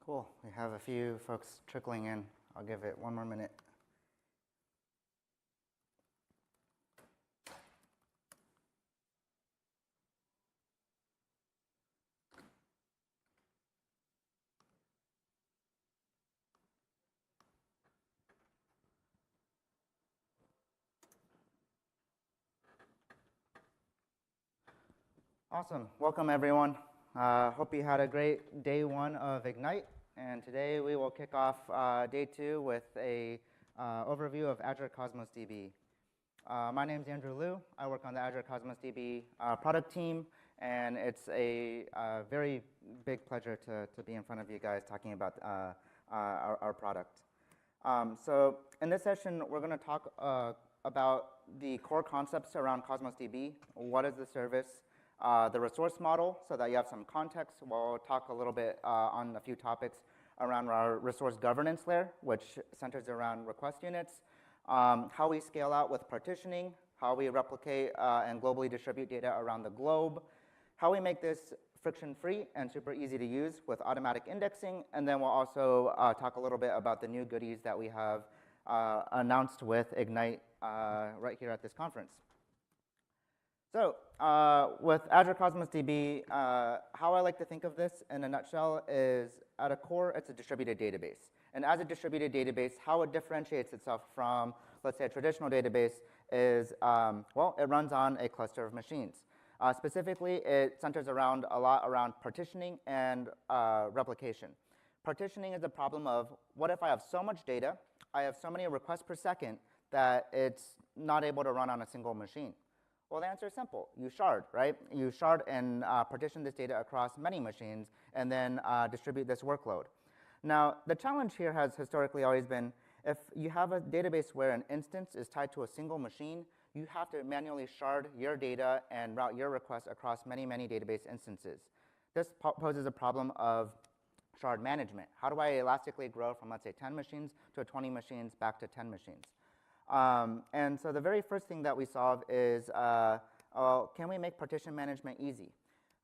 Cool. We have a few folks trickling in. I'll give it one more minute. Awesome. Welcome, everyone. Hope you had a great day one of Ignite. And today we will kick off day two with a overview of Azure Cosmos DB. My name is Andrew Liu. I work on the Azure Cosmos DB product team. And it's a very big pleasure to be in front of you guys talking about our product. So in this session, we're going to talk about the core concepts around Cosmos DB. What is the service? The resource model, so that you have some context. We'll talk a little bit on a few topics around our resource governance layer, which centers around request units, how we scale out with partitioning, how we replicate and globally distribute data around the globe, how we make this friction-free and super easy to use with automatic indexing, and then we'll also talk a little bit about the new goodies that we have announced with Ignite right here at this conference. So with Azure Cosmos DB, how I like to think of this in a nutshell is, at a core, it's a distributed database. And as a distributed database, how it differentiates itself from, let's say, a traditional database is, well, it runs on a cluster of machines. Specifically, it centers around a lot around partitioning and replication. Partitioning is a problem of, what if I have so much data, I have so many requests per second that it's not able to run on a single machine? Well, the answer is simple. You shard, right? You shard and partition this data across many machines and then distribute this workload. Now, the challenge here has historically always been, if you have a database where an instance is tied to a single machine, you have to manually shard your data and route your requests across many, many database instances. This poses a problem of shard management. How do I elastically grow from, let's say, 10 machines to 20 machines back to 10 machines? And so the very first thing that we solve is, can we make partition management easy?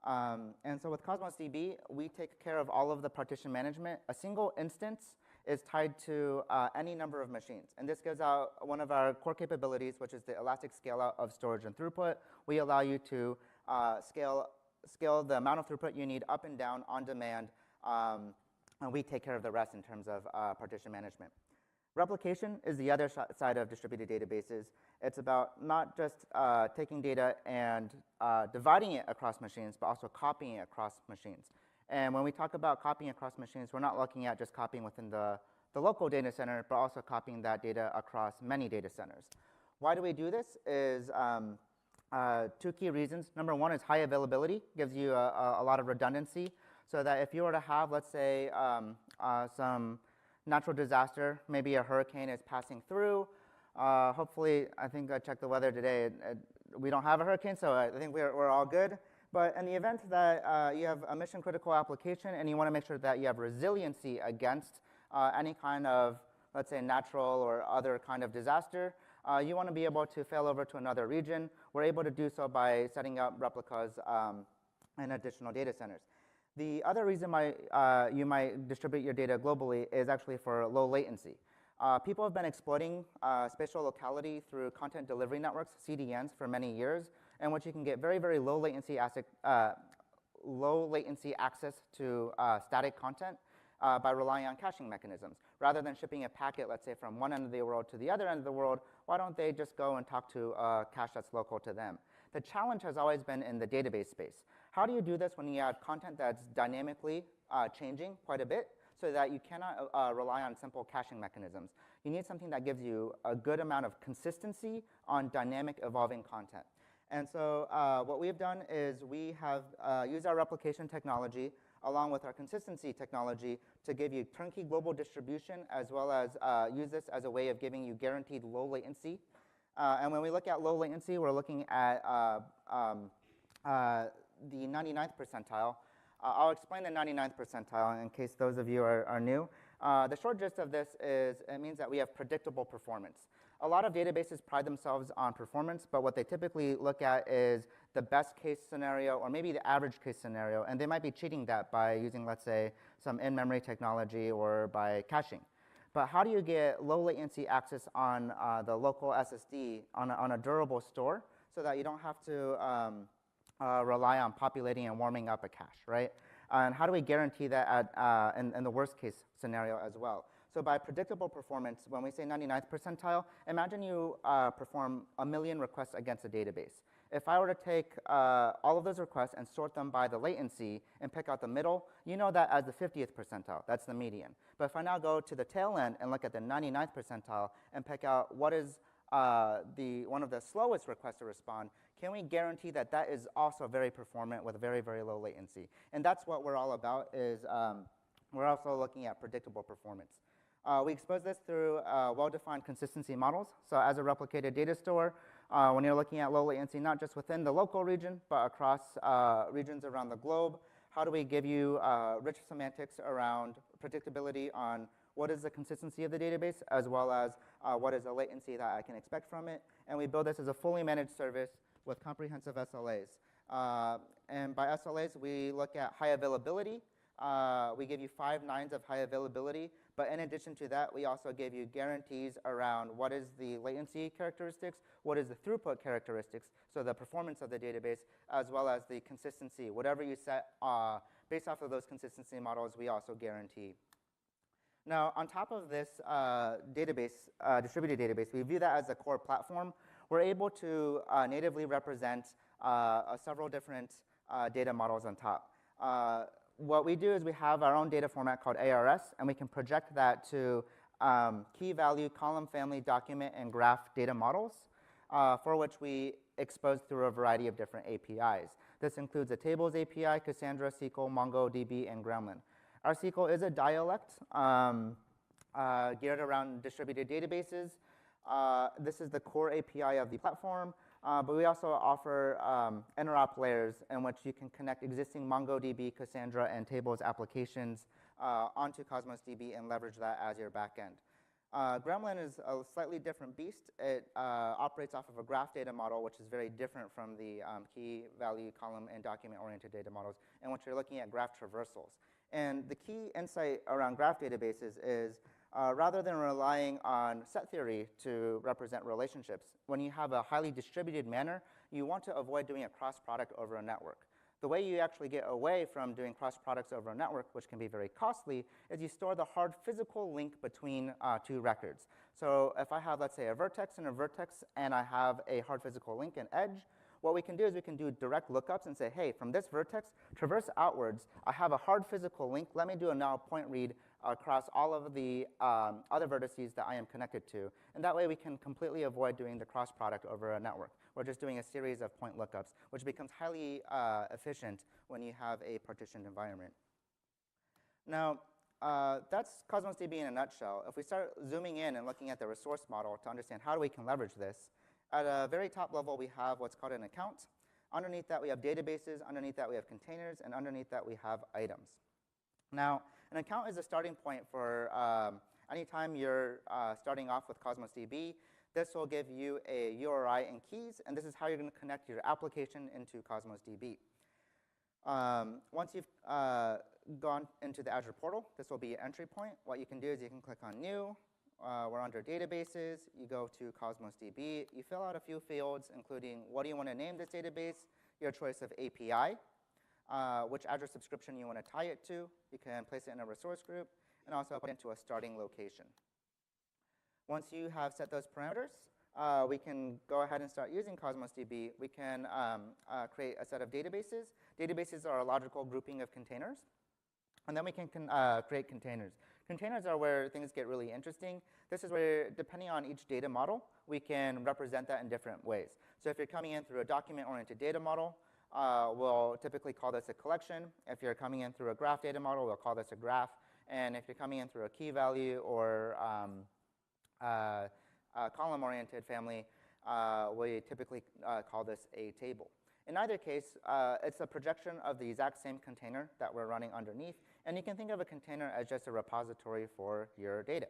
And so with Cosmos DB, we take care of all of the partition management. A single instance is tied to any number of machines. And this gives out one of our core capabilities, which is the elastic scale-out of storage and throughput. We allow you to scale the amount of throughput you need up and down on demand. And we take care of the rest in terms of partition management. Replication is the other side of distributed databases. It's about not just taking data and dividing it across machines, but also copying it across machines. And when we talk about copying across machines, we're not looking at just copying within the local data center, but also copying that data across many data centers. Why do we do this is two key reasons. Number one is high availability, gives you a lot of redundancy, so that if you were to have, let's say, some natural disaster, maybe a hurricane is passing through. Hopefully, I think I checked the weather today. We don't have a hurricane, so I think we're all good. But in the event that you have a mission-critical application and you want to make sure that you have resiliency against any kind of, let's say, natural or other kind of disaster, you want to be able to fail over to another region. We're able to do so by setting up replicas in additional data centers. The other reason you might distribute your data globally is actually for low latency. People have been exploiting spatial locality through content delivery networks, CDNs, for many years, in which you can get very, very low latency access to static content by relying on caching mechanisms. Rather than shipping a packet, let's say, from one end of the world to the other end of the world, why don't they just go and talk to a cache that's local to them? The challenge has always been in the database space. How do you do this when you have content that's dynamically changing quite a bit, so that you cannot rely on simple caching mechanisms? You need something that gives you a good amount of consistency on dynamic evolving content. And so what we've done is we have used our replication technology along with our consistency technology to give you turnkey global distribution, as well as use this as a way of giving you guaranteed low latency. And when we look at low latency, we're looking at the 99th percentile. I'll explain the 99th percentile in case those of you are new. The short gist of this is it means that we have predictable performance. A lot of databases pride themselves on performance, but what they typically look at is the best case scenario or maybe the average case scenario, and they might be cheating that by using, let's say, some in-memory technology or by caching. But how do you get low latency access on the local SSD on a durable store so that you don't have to rely on populating and warming up a cache, right? And how do we guarantee that in the worst case scenario as well? So by predictable performance, when we say 99th percentile, imagine you perform 1 million requests against a database. If I were to take all of those requests and sort them by the latency and pick out the middle, you know that as the 50th percentile, that's the median. But if I now go to the tail end and look at the 99th percentile and pick out what is one of the slowest requests to respond, can we guarantee that that is also very performant with very, very low latency? And that's what we're all about is we're also looking at predictable performance. We expose this through well-defined consistency models. So as a replicated data store, when you're looking at low latency, not just within the local region, but across regions around the globe, how do we give you rich semantics around predictability on what is the consistency of the database, as well as what is the latency that I can expect from it. And we build this as a fully managed service with comprehensive SLAs. And by SLAs, we look at high availability. We give you 5 nines of high availability. But in addition to that, we also give you guarantees around what is the latency characteristics, what is the throughput characteristics, so the performance of the database, as well as the consistency. Whatever you set based off of those consistency models, we also guarantee. Now, on top of this database, distributed database, we view that as a core platform. We're able to natively represent several different data models on top. What we do is we have our own data format called ARS, and we can project that to key value, column family, document, and graph data models, for which we expose through a variety of different APIs. This includes a tables API, Cassandra, SQL, MongoDB, and Gremlin. Our SQL is a dialect geared around distributed databases. This is the core API of the platform. But we also offer interop layers in which you can connect existing MongoDB, Cassandra, and tables applications onto Cosmos DB and leverage that as your backend. Gremlin is a slightly different beast. It operates off of a graph data model, which is very different from the key value column and document-oriented data models, in which you're looking at graph traversals. And the key insight around graph databases is rather than relying on set theory to represent relationships, when you have a highly distributed manner, you want to avoid doing a cross product over a network. The way you actually get away from doing cross products over a network, which can be very costly, is you store the hard physical link between 2 records. So if I have, let's say, a vertex and a vertex, and I have a hard physical link and edge, what we can do is we can do direct lookups and say, hey, from this vertex, traverse outwards, I have a hard physical link. Let me do a now point read across all of the other vertices that I am connected to. And that way we can completely avoid doing the cross product over a network. We're just doing a series of point lookups, which becomes highly efficient when you have a partitioned environment. Now, that's Cosmos DB in a nutshell. If we start zooming in and looking at the resource model to understand how we can leverage this, at a very top level, we have what's called an account. Underneath that, we have databases. Underneath that, we have containers. And underneath that, we have items. Now, an account is a starting point for anytime you're starting off with Cosmos DB. This will give you a URI and keys, and this is how you're going to connect your application into Cosmos DB. Once you've gone into the Azure portal, this will be an entry point. What you can do is you can click on New. We're under Databases. You go to Cosmos DB. You fill out a few fields, including what do you want to name this database, your choice of API, which Azure subscription you want to tie it to. You can place it in a resource group, and also put it into a starting location. Once you have set those parameters, we can go ahead and start using Cosmos DB. We can create a set of databases. Databases are a logical grouping of containers. And then we can create containers. Containers are where things get really interesting. This is where, depending on each data model, we can represent that in different ways. So if you're coming in through a document-oriented data model, we'll typically call this a collection. If you're coming in through a graph data model, we'll call this a graph. And if you're coming in through a key value or column-oriented family, we typically call this a table. In either case, it's a projection of the exact same container that we're running underneath. And you can think of a container as just a repository for your data.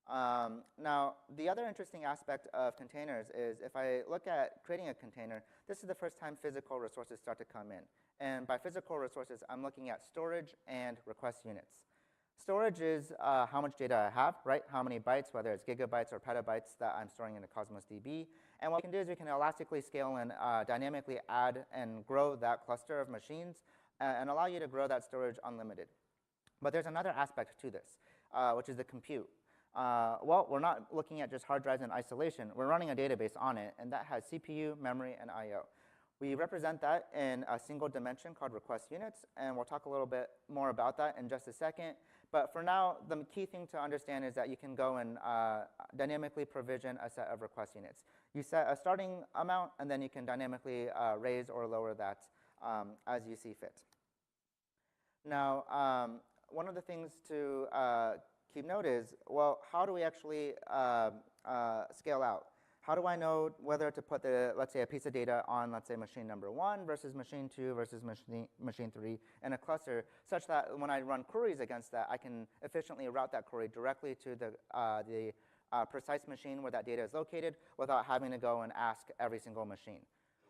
Now, the other interesting aspect of containers is if I look at creating a container, this is the first time physical resources start to come in. And by physical resources, I'm looking at storage and request units. Storage is how much data I have, right? How many bytes, whether it's gigabytes or petabytes that I'm storing in a Cosmos DB. And what we can do is we can elastically scale and dynamically add and grow that cluster of machines and allow you to grow that storage unlimited. But there's another aspect to this, which is the compute. Well, we're not looking at just hard drives in isolation. We're running a database on it, and that has CPU, memory, and I/O. We represent that in a single dimension called request units, and we'll talk a little bit more about that in just a second. But for now, the key thing to understand is that you can go and dynamically provision a set of request units. You set a starting amount, and then you can dynamically raise or lower that as you see fit. Now, one of the things to keep note is, well, how do we actually scale out? How do I know whether to put let's say, a piece of data on, let's say, machine number 1 versus machine 2 versus machine 3 in a cluster, such that when I run queries against that, I can efficiently route that query directly to the precise machine where that data is located without having to go and ask every single machine?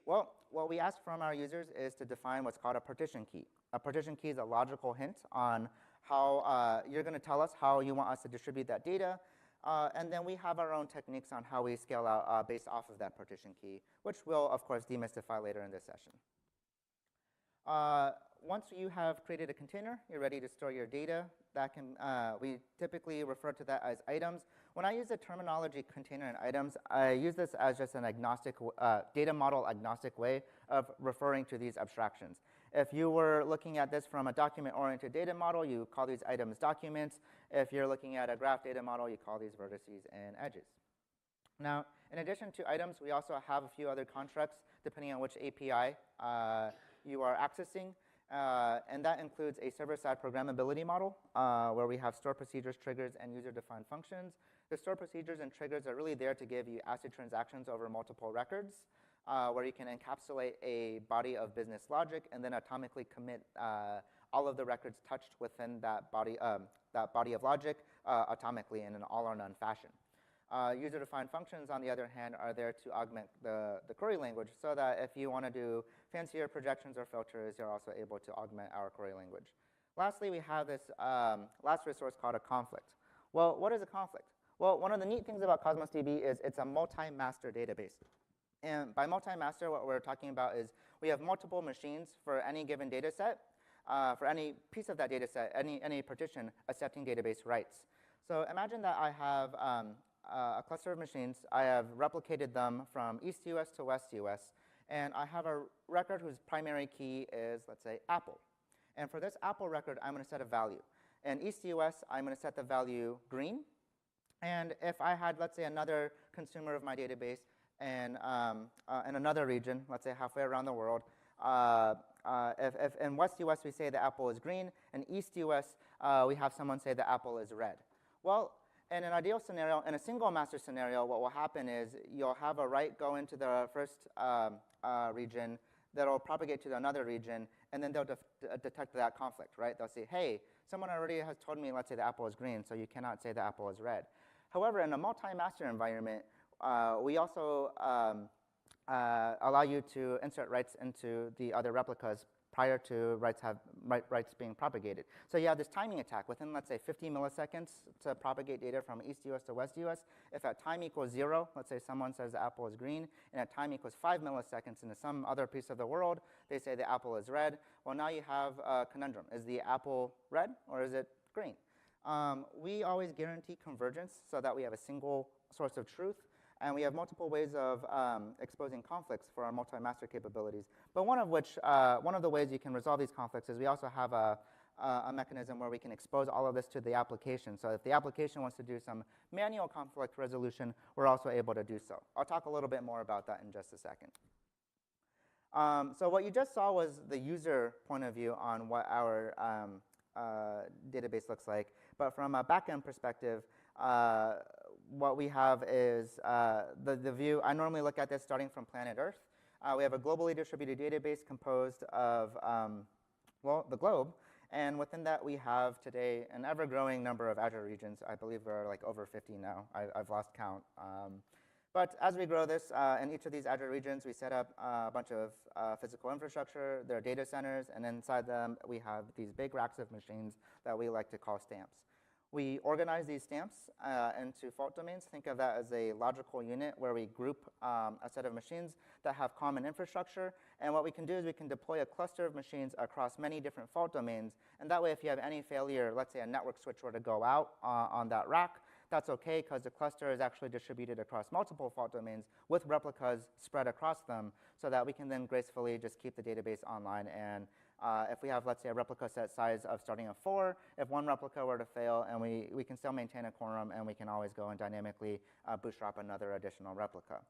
Well, what we ask from our users is to define what's called a partition key. A partition key is a logical hint on how you're going to tell us how you want us to distribute that data. And then we have our own techniques on how we scale out based off of that partition key, which we'll, of course, demystify later in this session. Once you have created a container, you're ready to store your data. That can, we typically refer to that as items. When I use the terminology container and items, I use this as just an agnostic, data model agnostic way of referring to these abstractions. If you were looking at this from a document-oriented data model, you call these items documents. If you're looking at a graph data model, you call these vertices and edges. Now, in addition to items, we also have a few other constructs depending on which API you are accessing. And that includes a server-side programmability model where we have store procedures, triggers, and user-defined functions. The store procedures and triggers are really there to give you ACID transactions over multiple records, where you can encapsulate a body of business logic and then atomically commit all of the records touched within that body of logic atomically in an all-or-none fashion. User-defined functions, on the other hand, are there to augment the query language so that if you want to do fancier projections or filters, you're also able to augment our query language. Lastly, we have this last resource called a conflict. Well, what is a conflict? Well, one of the neat things about Cosmos DB is it's a multi-master database. And by multi-master, what we're talking about is we have multiple machines for any given data set, for any piece of that data set, any partition accepting database rights. So imagine that I have a cluster of machines. I have replicated them from East US to West US, and I have a record whose primary key is, let's say, Apple. And for this Apple record, I'm going to set a value. In East US, I'm going to set the value green. And if I had, let's say, another consumer of my database in another region, let's say halfway around the world, if in West US we say the apple is green, in East US we have someone say the apple is red. Well, in an ideal scenario, in a single master scenario, what will happen is you'll have a write go into the first region that will propagate to another region, and then they'll detect that conflict, right? They'll say, hey, someone already has told me, let's say, the apple is green, so you cannot say the apple is red. However, in a multi-master environment, we also allow you to insert writes into the other replicas prior to writes being propagated. So you have this timing attack within, let's say, 50 milliseconds to propagate data from East US to West US. If at time equals 0, let's say someone says the apple is green, and at time equals 5 milliseconds in some other piece of the world, they say the apple is red. Well, now you have a conundrum. Is the apple red or is it green? We always guarantee convergence so that we have a single source of truth. And we have multiple ways of exposing conflicts for our multi-master capabilities. But one of the ways you can resolve these conflicts is we also have a mechanism where we can expose all of this to the application. So if the application wants to do some manual conflict resolution, we're also able to do so. I'll talk a little bit more about that in just a second. So what you just saw was the user point of view on what our database looks like. But from a backend perspective, what we have is the view. I normally look at this starting from planet Earth. We have a globally distributed database composed of, well, the globe. And within that, we have today an ever-growing number of Azure regions. I believe we're like over 50 now. I've lost count. But as we grow this, in each of these Azure regions, we set up a bunch of physical infrastructure, their data centers, and inside them, we have these big racks of machines that we like to call stamps. We organize these stamps into fault domains. Think of that as a logical unit where we group a set of machines that have common infrastructure. And what we can do is we can deploy a cluster of machines across many different fault domains. And that way, if you have any failure, let's say a network switch were to go out on that rack, that's OK, because the cluster is actually distributed across multiple fault domains with replicas spread across them, so that we can then gracefully just keep the database online. And if we have, let's say, a replica set size of starting at 4, if one replica were to fail, and we can still maintain a quorum, and we can always go and dynamically bootstrap another additional replica.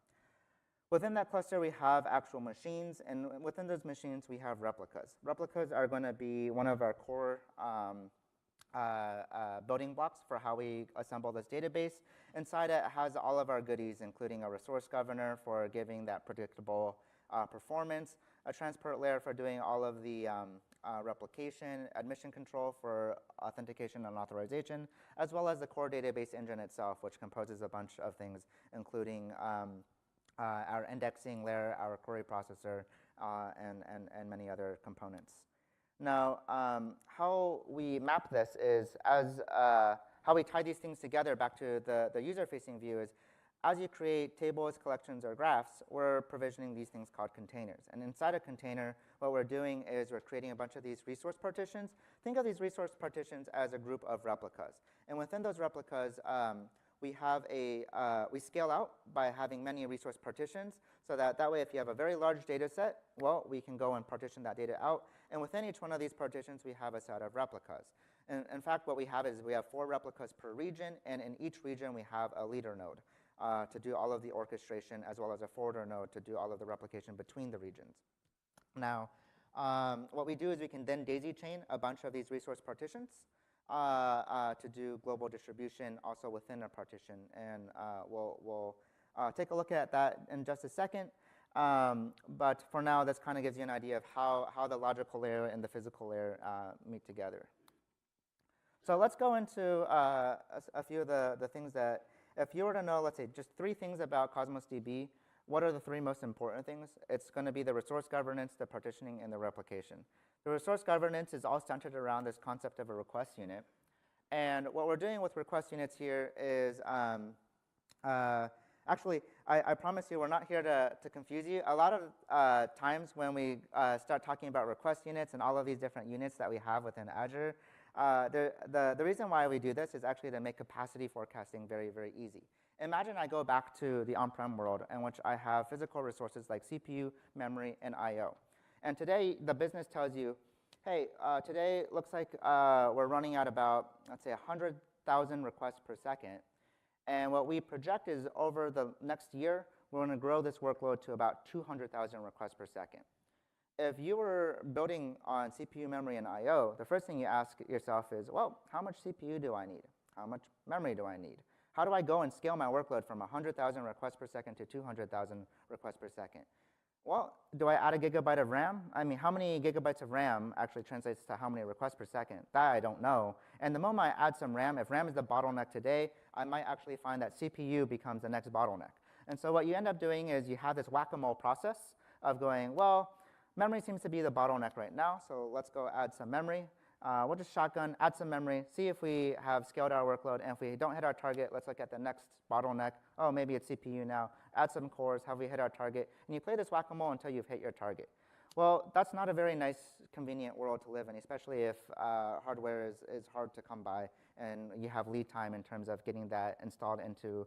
Within that cluster, we have actual machines, and within those machines, we have replicas. Replicas are going to be one of our core building blocks for how we assemble this database. Inside it has all of our goodies, including a resource governor for giving that predictable performance, a transport layer for doing all of the replication, admission control for authentication and authorization, as well as the core database engine itself, which composes a bunch of things, including our indexing layer, our query processor, and many other components. Now, how we map this is how we tie these things together back to the user-facing view is, as you create tables, collections, or graphs, we're provisioning these things called containers. And inside a container, what we're doing is we're creating a bunch of these resource partitions. Think of these resource partitions as a group of replicas. And within those replicas, we scale out by having many resource partitions, so that way, if you have a very large data set, well, we can go and partition that data out. And within each one of these partitions, we have a set of replicas. And in fact, what we have is we have 4 replicas per region, and in each region, we have a leader node to do all of the orchestration, as well as a forwarder node to do all of the replication between the regions. Now, what we do is we can then daisy chain a bunch of these resource partitions to do global distribution also within a partition. And we'll take a look at that in just a second. But for now, this kind of gives you an idea of how the logical layer and the physical layer meet together. So let's go into a few of the things that, if you were to know, let's say, just 3 things about Cosmos DB, what are the 3 most important things? It's going to be the resource governance, the partitioning, and the replication. The resource governance is all centered around this concept of a request unit. And what we're doing with request units here is, actually, I promise you, we're not here to confuse you. A lot of times when we start talking about request units and all of these different units that we have within Azure, the reason why we do this is actually to make capacity forecasting very, very easy. Imagine I go back to the on-prem world in which I have physical resources like CPU, memory, and I/O. And today, the business tells you, hey, today looks like we're running at about, let's say, 100,000 requests per second. And what we project is over the next year, we're going to grow this workload to about 200,000 requests per second. If you were building on CPU, memory, and I/O, the first thing you ask yourself is, well, how much CPU do I need? How much memory do I need? How do I go and scale my workload from 100,000 requests per second to 200,000 requests per second? Well, do I add a gigabyte of RAM? I mean, how many gigabytes of RAM actually translates to how many requests per second? That I don't know. And the moment I add some RAM, if RAM is the bottleneck today, I might actually find that CPU becomes the next bottleneck. And so what you end up doing is you have this whack-a-mole process of going, well, memory seems to be the bottleneck right now, so let's go add some memory. We'll just shotgun, add some memory, see if we have scaled our workload, and if we don't hit our target, let's look at the next bottleneck. Oh, maybe it's CPU now. Add some cores, have we hit our target? And you play this whack-a-mole until you've hit your target. Well, that's not a very nice, convenient world to live in, especially if hardware is hard to come by and you have lead time in terms of getting that installed into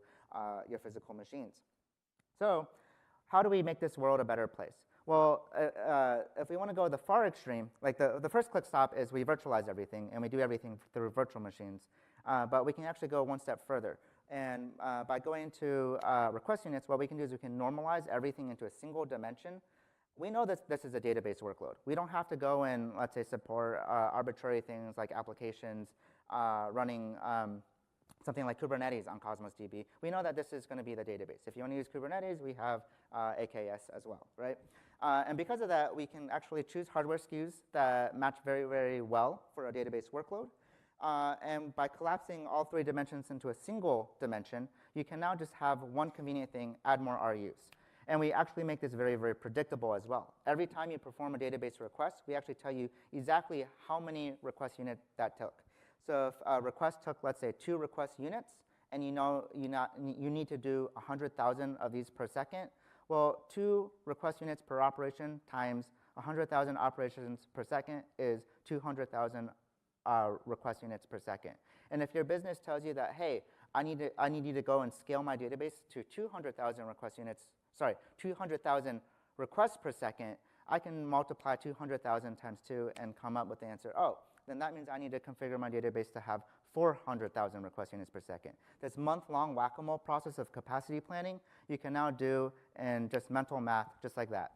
your physical machines. So how do we make this world a better place? Well, if we want to go the far extreme, like the first click stop is we virtualize everything, and we do everything through virtual machines. But we can actually go one step further. And by going to request units, what we can do is we can normalize everything into a single dimension. We know that this is a database workload. We don't have to go and, let's say, support arbitrary things like applications running something like Kubernetes on Cosmos DB, we know that this is going to be the database. If you want to use Kubernetes, we have AKS as well, right? And because of that, we can actually choose hardware SKUs that match very, very well for a database workload. And by collapsing all 3 dimensions into a single dimension, you can now just have one convenient thing, add more RUs. And we actually make this very, very predictable as well. Every time you perform a database request, we actually tell you exactly how many request units that took. So if a request took, let's say, 2 request units, and you know you need to do 100,000 of these per second, well, 2 request units per operation times 100,000 operations per second is 200,000 request units per second. And if your business tells you that, hey, I need you to go and scale my database to 200,000 requests per second, I can multiply 200,000 times 2 and come up with the answer, oh, then that means I need to configure my database to have 400,000 request units per second. This month-long whack-a-mole process of capacity planning, you can now do in just mental math, just like that.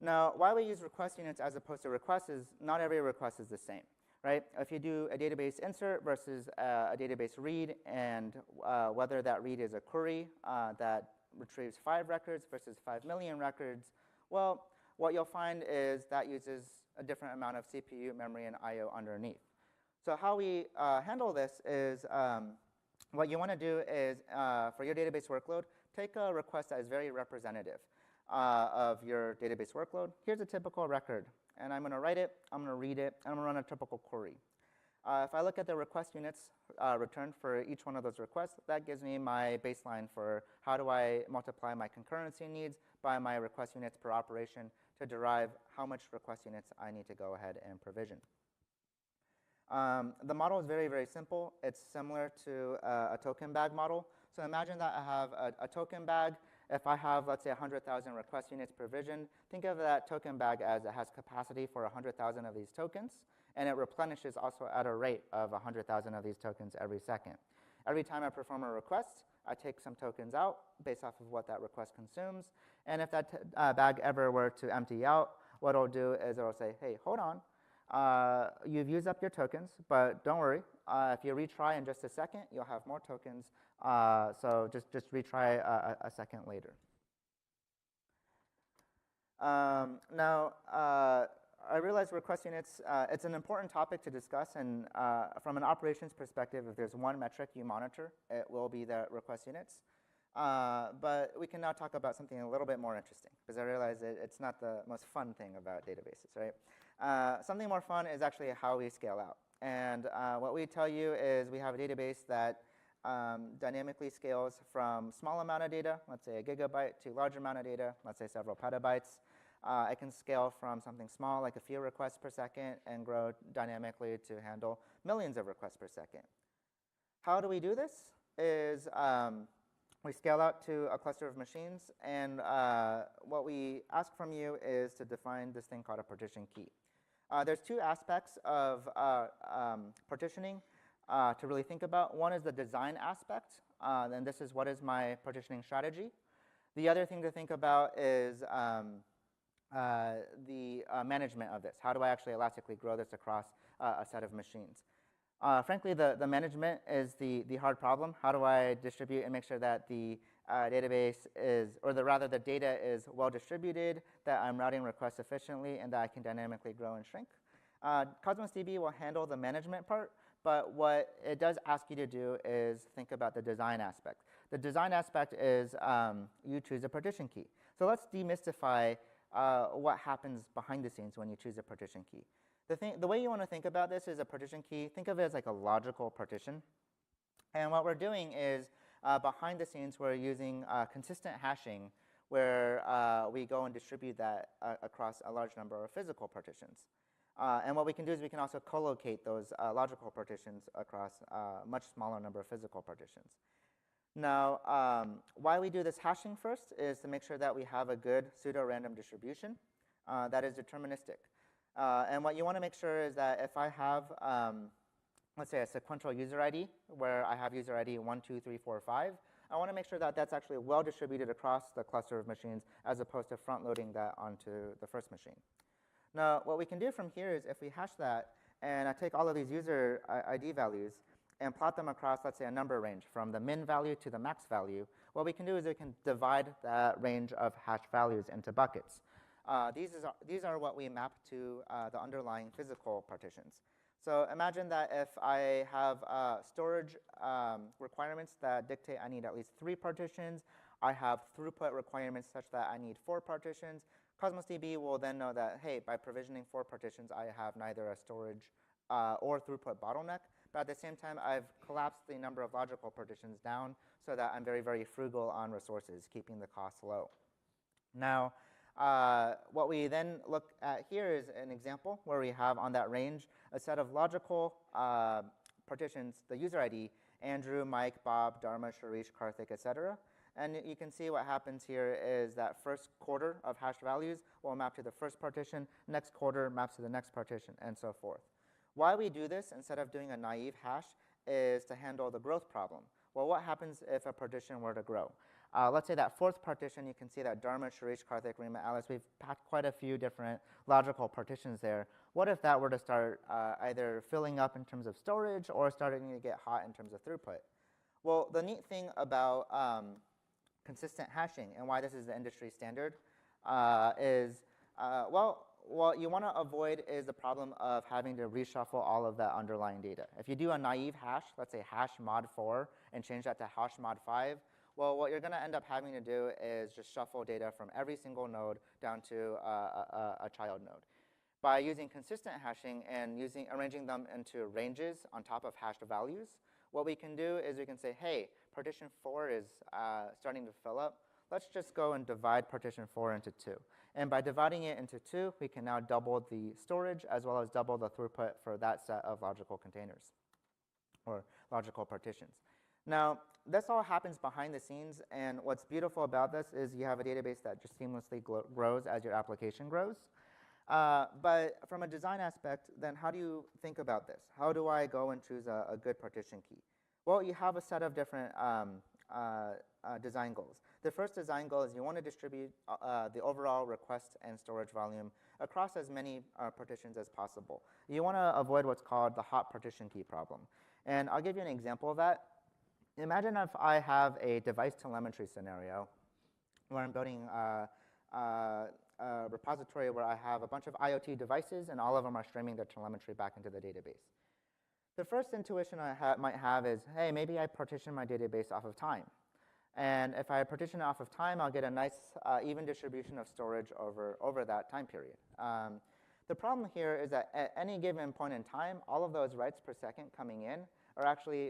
Now, why we use request units as opposed to requests is not every request is the same, right? If you do a database insert versus a database read, and whether that read is a query that retrieves 5 records versus 5 million records, well, what you'll find is that uses a different amount of CPU, memory, and I/O underneath. So how we handle this is what you want to do is, for your database workload, take a request that is very representative of your database workload. Here's a typical record, and I'm going to write it, I'm going to read it, and I'm going to run a typical query. If I look at the request units returned for each one of those requests, that gives me my baseline for how do I multiply my concurrency needs by my request units per operation to derive how much request units I need to go ahead and provision. The model is very, very simple. It's similar to a token bag model. So imagine that I have a token bag. If I have, let's say, 100,000 request units provisioned, think of that token bag as it has capacity for 100,000 of these tokens, and it replenishes also at a rate of 100,000 of these tokens every second. Every time I perform a request, I take some tokens out based off of what that request consumes. And if that bag ever were to empty out, what it'll do is it'll say, hey, hold on. You've used up your tokens, but don't worry. If you retry in just a second, you'll have more tokens. So just retry a second later. Now, I realize request units, it's an important topic to discuss. And from an operations perspective, if there's one metric you monitor, it will be the request units. But we can now talk about something a little bit more interesting, because I realize it's not the most fun thing about databases, right? Something more fun is actually how we scale out. And what we tell you is we have a database that dynamically scales from small amount of data, let's say a gigabyte, to large amount of data, let's say several petabytes. It can scale from something small, like a few requests per second, and grow dynamically to handle millions of requests per second. How do we do this? Is we scale out to a cluster of machines, and what we ask from you is to define this thing called a partition key. There's 2 aspects of partitioning to really think about. One is the design aspect, and this is what is my partitioning strategy. The other thing to think about is the management of this. How do I actually elastically grow this across a set of machines? Frankly, the management is the hard problem. How do I distribute and make sure that the database is, or rather the data is well distributed, that I'm routing requests efficiently, and that I can dynamically grow and shrink? Cosmos DB will handle the management part, but what it does ask you to do is think about the design aspect. The design aspect is you choose a partition key. So let's demystify what happens behind the scenes when you choose a partition key. The way you want to think about this is a partition key. Think of it as like a logical partition. And what we're doing is behind the scenes, we're using consistent hashing, where we go and distribute that across a large number of physical partitions. And what we can do is we can also co-locate those logical partitions across a much smaller number of physical partitions. Now, why we do this hashing first is to make sure that we have a good pseudo-random distribution that is deterministic. And what you want to make sure is that if I have, let's say, a sequential user ID, where I have user ID 1, 2, 3, 4, 5, I want to make sure that that's actually well distributed across the cluster of machines, as opposed to front-loading that onto the first machine. Now, what we can do from here is if we hash that, and I take all of these user ID values, and plot them across, let's say, a number range from the min value to the max value, what we can do is we can divide that range of hash values into buckets. These are what we map to the underlying physical partitions. So imagine that if I have storage requirements that dictate I need at least 3 partitions, I have throughput requirements such that I need 4 partitions. Cosmos DB will then know that, hey, by provisioning 4 partitions, I have neither a storage or throughput bottleneck, but at the same time, I've collapsed the number of logical partitions down so that I'm very, very frugal on resources, keeping the costs low. Now, what we then look at here is an example where we have on that range a set of logical partitions, the user ID, Andrew, Mike, Bob, Dharma, Sharish, Karthik, etc. And you can see what happens here is that first quarter of hash values will map to the first partition, next quarter maps to the next partition, and so forth. Why we do this instead of doing a naive hash is to handle the growth problem. Well, what happens if a partition were to grow? Let's say that fourth partition, you can see that Dharma, Sharish, Karthik, Rima, Alice, we've packed quite a few different logical partitions there. What if that were to start either filling up in terms of storage or starting to get hot in terms of throughput? Well, the neat thing about consistent hashing and why this is the industry standard is, what you want to avoid is the problem of having to reshuffle all of that underlying data. If you do a naive hash, let's say hash mod 4, and change that to hash mod 5, well, what you're going to end up having to do is just shuffle data from every single node down to a child node. By using consistent hashing and arranging them into ranges on top of hashed values, what we can do is we can say, hey, partition 4 is starting to fill up. Let's just go and divide partition 4 into 2. And by dividing it into 2, we can now double the storage as well as double the throughput for that set of logical containers or logical partitions. Now, this all happens behind the scenes, and what's beautiful about this is you have a database that just seamlessly grows as your application grows. But from a design aspect, then how do you think about this? How do I go and choose a good partition key? Well, you have a set of different design goals. The first design goal is you want to distribute the overall request and storage volume across as many partitions as possible. You want to avoid what's called the hot partition key problem. And I'll give you an example of that. Imagine if I have a device telemetry scenario where I'm building a repository where I have a bunch of IoT devices and all of them are streaming their telemetry back into the database. The first intuition I might have is, hey, maybe I partition my database off of time. And if I partition it off of time, I'll get a nice even distribution of storage over that time period. The problem here is that at any given point in time, all of those writes per second coming in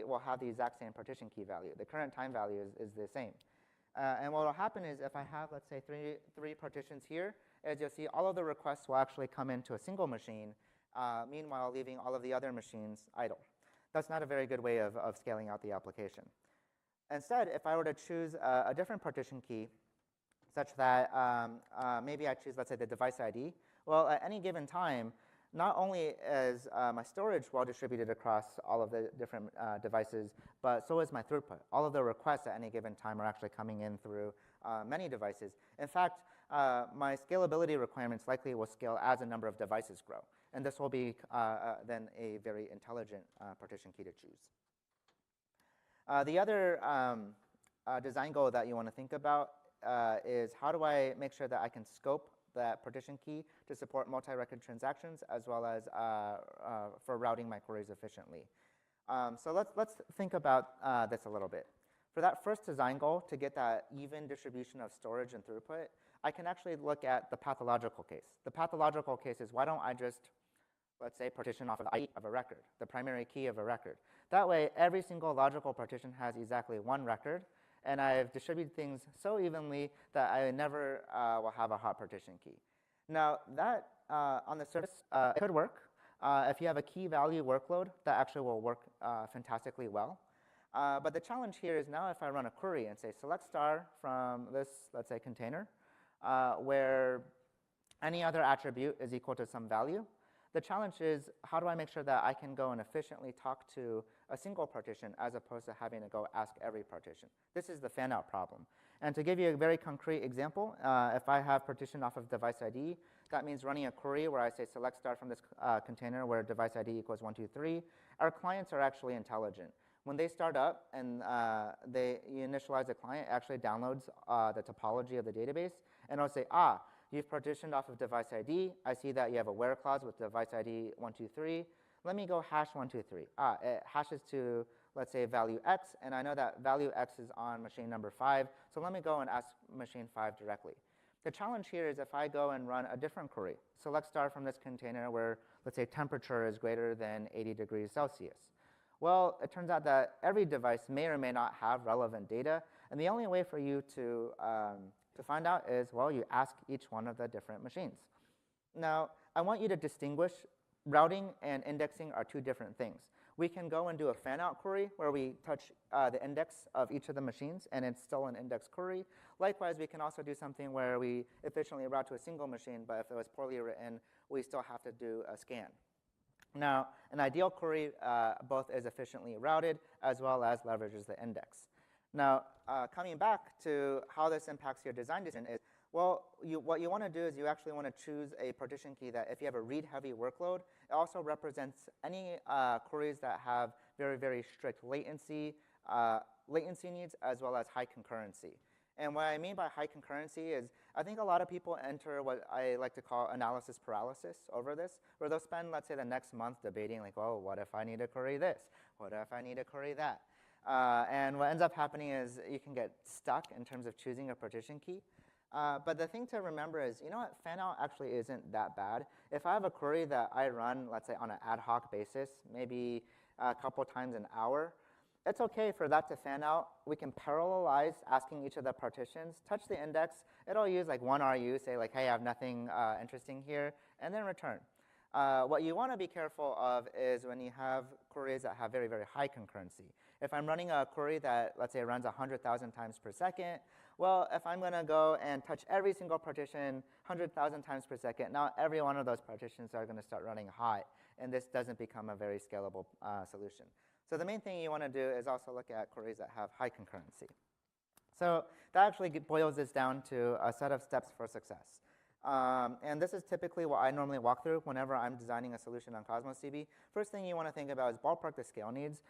will have the exact same partition key value. The current time value is the same. And what will happen is if I have, let's say, three partitions here, as you'll see, all of the requests will actually come into a single machine, meanwhile leaving all of the other machines idle. That's not a very good way of scaling out the application. Instead, if I were to choose a different partition key, such that maybe I choose, let's say, the device ID, well, at any given time, not only is my storage well distributed across all of the different devices, but so is my throughput. All of the requests at any given time are actually coming in through many devices. In fact, my scalability requirements likely will scale as the number of devices grow. And this will be then a very intelligent partition key to choose. The other design goal that you want to think about is how do I make sure that I can scope that partition key to support multi-record transactions as well as for routing my queries efficiently. So let's think about this a little bit. For that first design goal, to get that even distribution of storage and throughput, I can actually look at the pathological case. The pathological case is why don't I just, let's say, partition off of the ID of a record, the primary key of a record. That way, every single logical partition has exactly one record, and I've distributed things so evenly that I never will have a hot partition key. Now, that on the surface it could work. If you have a key value workload, that actually will work fantastically well. But the challenge here is now if I run a query and say select star from this, let's say, container, where any other attribute is equal to some value, the challenge is how do I make sure that I can go and efficiently talk to a single partition as opposed to having to go ask every partition. This is the fan-out problem. And to give you a very concrete example, if I have partition off of device ID, that means running a query where I say select star from this container where device ID equals 1, 2, 3. Our clients are actually intelligent. When they start up and you initialize the client, it actually downloads the topology of the database, and it'll say, you've partitioned off of device ID. I see that you have a where clause with device ID 123. Let me go hash 123. It hashes to, let's say, value x, and I know that value x is on machine number 5, so let me go and ask machine 5 directly. The challenge here is if I go and run a different query. So let's start from this container where, let's say, temperature is greater than 80 degrees Celsius. Well, it turns out that every device may or may not have relevant data, and the only way for you to find out is, well, you ask each one of the different machines. Now, I want you to distinguish routing and indexing are two different things. We can go and do a fan-out query where we touch the index of each of the machines, and it's still an index query. Likewise, we can also do something where we efficiently route to a single machine, but if it was poorly written, we still have to do a scan. Now, an ideal query both is efficiently routed as well as leverages the index. Now, coming back to how this impacts your design decision is, well, what you want to do is you actually want to choose a partition key that if you have a read-heavy workload, it also represents any queries that have very, very strict latency needs as well as high concurrency. And what I mean by high concurrency is I think a lot of people enter what I like to call analysis paralysis over this, where they'll spend, let's say, the next month debating, like, oh, what if I need to query this? What if I need to query that? And what ends up happening is you can get stuck in terms of choosing a partition key. But the thing to remember is, you know what, fan-out actually isn't that bad. If I have a query that I run, let's say, on an ad hoc basis, maybe a couple times an hour, it's OK for that to fan out. We can parallelize asking each of the partitions, touch the index. It'll use like one RU, say like, hey, I have nothing interesting here, and then return. What you want to be careful of is when you have queries that have very, very high concurrency. If I'm running a query that, let's say, runs 100,000 times per second, well, if I'm going to go and touch every single partition 100,000 times per second, now every one of those partitions are going to start running hot, and this doesn't become a very scalable solution. So the main thing you want to do is also look at queries that have high concurrency. So that actually boils this down to a set of steps for success. And this is typically what I normally walk through whenever I'm designing a solution on Cosmos DB. First thing you want to think about is ballpark the scale needs.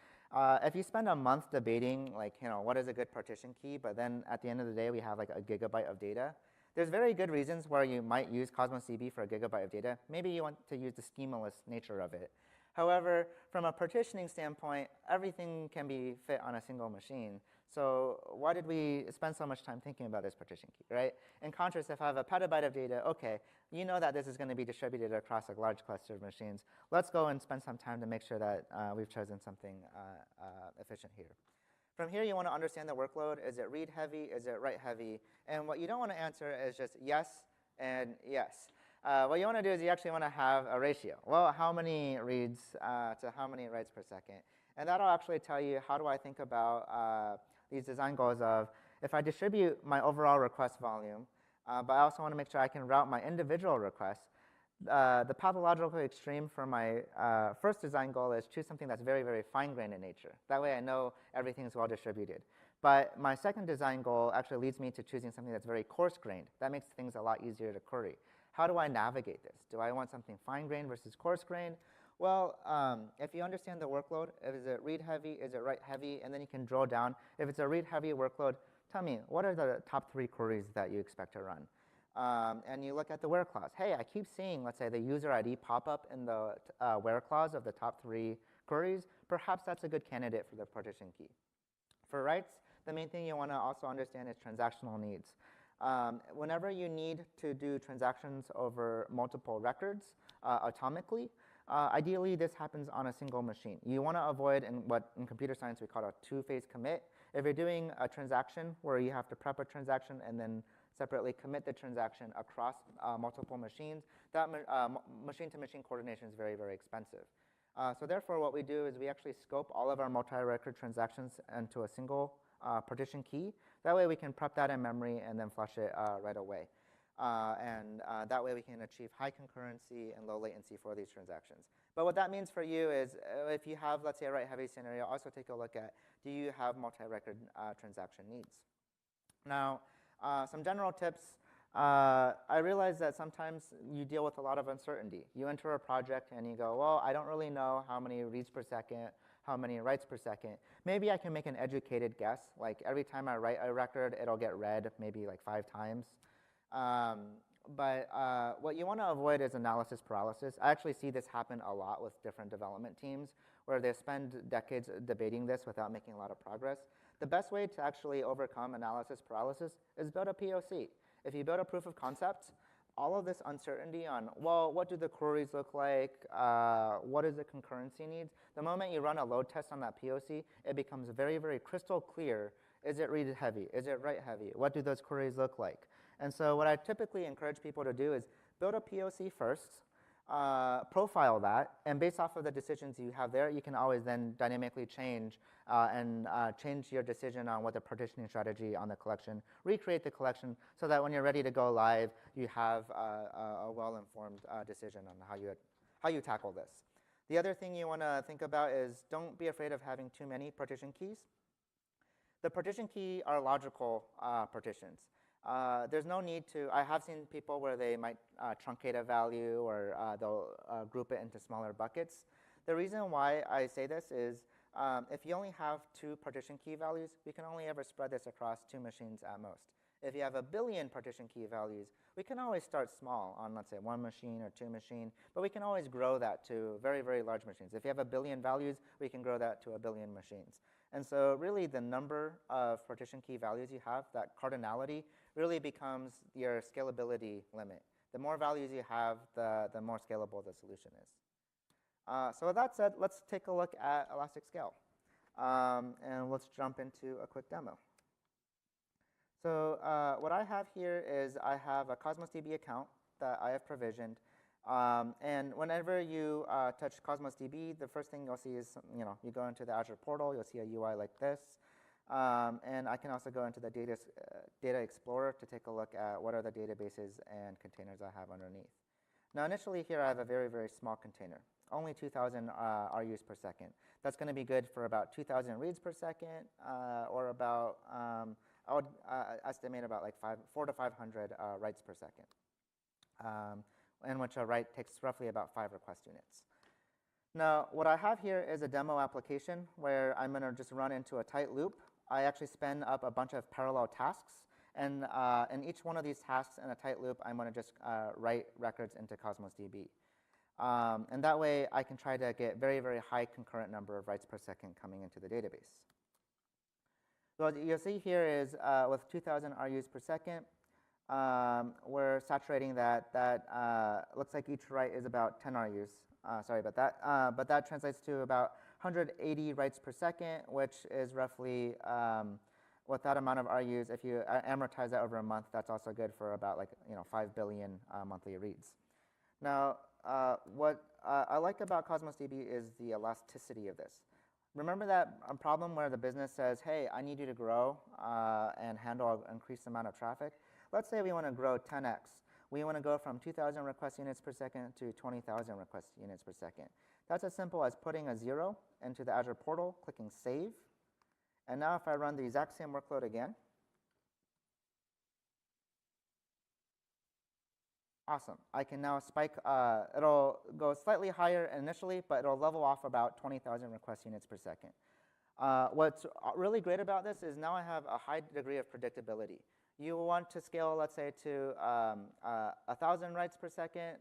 If you spend a month debating, like, what is a good partition key, but then at the end of the day we have like a gigabyte of data, there's very good reasons where you might use Cosmos DB for a gigabyte of data. Maybe you want to use the schemaless nature of it. However, from a partitioning standpoint, everything can be fit on a single machine. So why did we spend so much time thinking about this partition key, right? In contrast, if I have a petabyte of data, OK, you know that this is going to be distributed across a large cluster of machines. Let's go and spend some time to make sure that we've chosen something efficient here. From here, you want to understand the workload. Is it read-heavy? Is it write-heavy? And what you don't want to answer is just yes and yes. What you want to do is you actually want to have a ratio. Well, how many reads to how many writes per second? And that'll actually tell you how do I think about these design goals of if I distribute my overall request volume, but I also want to make sure I can route my individual requests. The pathological extreme for my first design goal is choose something that's very, very fine-grained in nature. That way I know everything is well distributed. But my second design goal actually leads me to choosing something that's very coarse-grained. That makes things a lot easier to query. How do I navigate this? Do I want something fine-grained versus coarse-grained? Well, if you understand the workload, is it read-heavy, is it write-heavy, and then you can drill down. If it's a read-heavy workload, tell me, what are the top 3 queries that you expect to run? And you look at the where clause. Hey, I keep seeing, let's say, the user ID pop up in the where clause of the top 3 queries. Perhaps that's a good candidate for the partition key. For writes, the main thing you want to also understand is transactional needs. Whenever you need to do transactions over multiple records atomically, ideally this happens on a single machine. You want to avoid what in computer science we call a two-phase commit. If you're doing a transaction where you have to prep a transaction and then separately commit the transaction across multiple machines, that machine-to-machine coordination is very, very expensive. So therefore, what we do is we actually scope all of our multi-record transactions into a single partition key. That way we can prep that in memory and then flush it right away. That way we can achieve high concurrency and low latency for these transactions. But what that means for you is if you have, let's say, a write-heavy scenario, also take a look at, do you have multi-record transaction needs? Now, some general tips. I realize that sometimes you deal with a lot of uncertainty. You enter a project and you go, well, I don't really know how many reads per second, how many writes per second. Maybe I can make an educated guess, like every time I write a record, it'll get read maybe like 5 times. But what you want to avoid is analysis paralysis. I actually see this happen a lot with different development teams, where they spend decades debating this without making a lot of progress. The best way to actually overcome analysis paralysis is build a POC. If you build a proof of concept, all of this uncertainty on, well, what do the queries look like? What is the concurrency needs? The moment you run a load test on that POC, it becomes very, very crystal clear. Is it read heavy? Is it write heavy? What do those queries look like? And so what I typically encourage people to do is build a POC first, profile that, and based off of the decisions you have there, you can always then dynamically change and change your decision on what the partitioning strategy on the collection, recreate the collection so that when you're ready to go live, you have a well-informed decision on how you tackle this. The other thing you want to think about is don't be afraid of having too many partition keys. The partition key are logical partitions. There's no need to, I have seen people where they might truncate a value or they'll group it into smaller buckets. The reason why I say this is if you only have 2 partition key values, we can only ever spread this across 2 machines at most. If you have 1 billion partition key values, we can always start small on, let's say, 1 machine or 2 machine, but we can always grow that to very, very large machines. If you have 1 billion values, we can grow that to 1 billion machines. And so really the number of partition key values you have, that cardinality, really becomes your scalability limit. The more values you have, the more scalable the solution is. So with that said, let's take a look at Elastic Scale. And let's jump into a quick demo. So what I have here is I have a Cosmos DB account that I have provisioned. And whenever you touch Cosmos DB, the first thing you'll see is, you go into the Azure portal, you'll see a UI like this. And I can also go into the Data Explorer to take a look at what are the databases and containers I have underneath. Now, initially here, I have a very, very small container, only 2,000 RUs per second. That's going to be good for about 2,000 reads per second, or about, I would estimate about like 400 to 500 writes per second, in which a write takes roughly about 5 request units. Now, what I have here is a demo application where I'm going to just run into a tight loop. I actually spin up a bunch of parallel tasks, and in each one of these tasks in a tight loop, I'm going to just write records into Cosmos DB. And that way, I can try to get very, very high concurrent number of writes per second coming into the database. So what you'll see here is with 2,000 RUs per second, we're saturating that. Looks like each write is about 10 RUs. Sorry about that. But that translates to about 180 writes per second, which is roughly, with that amount of RUs, if you amortize that over a month, that's also good for about 5 billion monthly reads. Now, what I like about Cosmos DB is the elasticity of this. Remember that problem where the business says, hey, I need you to grow and handle an increased amount of traffic? Let's say we want to grow 10x. We want to go from 2,000 request units per second to 20,000 request units per second. That's as simple as putting a 0 into the Azure portal, clicking Save. And now if I run the exact same workload again, awesome. I can now spike. It'll go slightly higher initially, but it'll level off about 20,000 request units per second. What's really great about this is now I have a high degree of predictability. You want to scale, let's say, to 1,000 writes per second,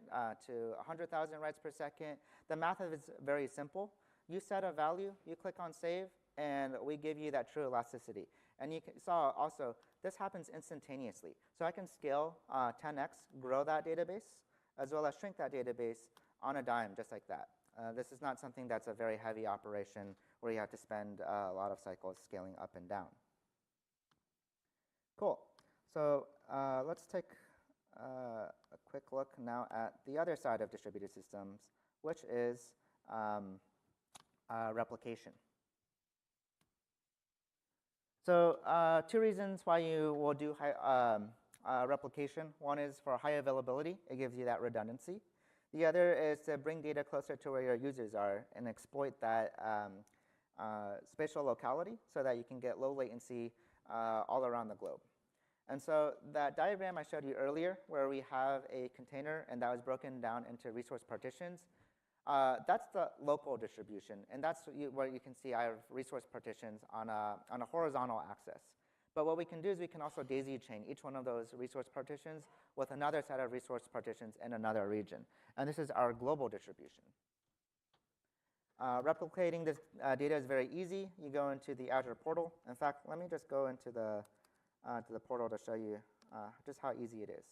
to 100,000 writes per second. The math is very simple. You set a value, you click on Save, and we give you that true elasticity. And you saw also, this happens instantaneously. So I can scale 10x, grow that database, as well as shrink that database on a dime, just like that. This is not something that's a very heavy operation where you have to spend a lot of cycles scaling up and down. Cool. So let's take a quick look now at the other side of distributed systems, which is replication. So 2 reasons why you will do replication. One is for high availability. It gives you that redundancy. The other is to bring data closer to where your users are and exploit that spatial locality so that you can get low latency all around the globe. And so that diagram I showed you earlier, where we have a container and that was broken down into resource partitions, That's the local distribution, and that's where you can see I have resource partitions on a horizontal axis. But what we can do is we can also daisy chain each one of those resource partitions with another set of resource partitions in another region. And this is our global distribution. Replicating this data is very easy. You go into the Azure portal. In fact, let me just go into the portal to show you just how easy it is.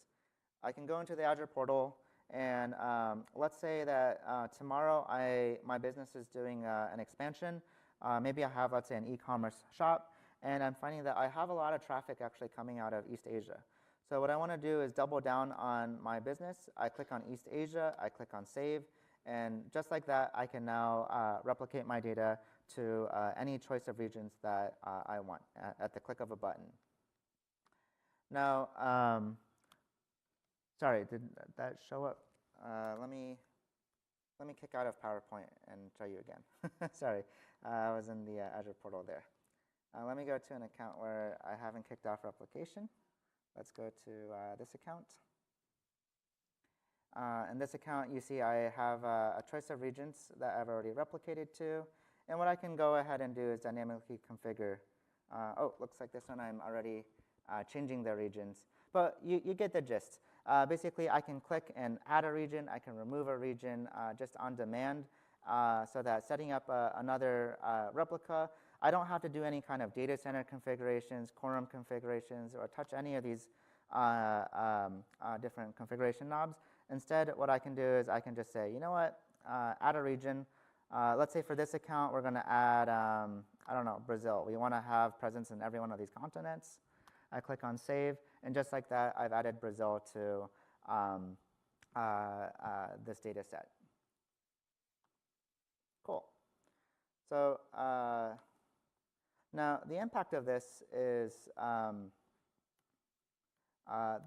I can go into the Azure portal, and let's say that tomorrow my business is doing an expansion. Maybe I have, let's say, an e-commerce shop, and I'm finding that I have a lot of traffic actually coming out of East Asia. So what I want to do is double down on my business. I click on East Asia. I click on Save. And just like that, I can now replicate my data to any choice of regions that I want at the click of a button. Now, sorry, did that show up? Let me kick out of PowerPoint and show you again. Sorry, I was in the Azure portal there. Let me go to an account where I haven't kicked off replication. Let's go to this account. In this account, you see I have a choice of regions that I've already replicated to. And what I can go ahead and do is dynamically configure. Oh, looks like this one I'm already changing the regions. But you get the gist. Basically, I can click and add a region. I can remove a region just on demand, so that setting up another replica, I don't have to do any kind of data center configurations, quorum configurations, or touch any of these different configuration knobs. Instead, what I can do is I can just say, you know what, add a region. Let's say for this account, we're going to add, I don't know, Brazil. We want to have presence in every one of these continents. I click on Save, and just like that, I've added Brazil to this data set. Cool. So now the impact of this is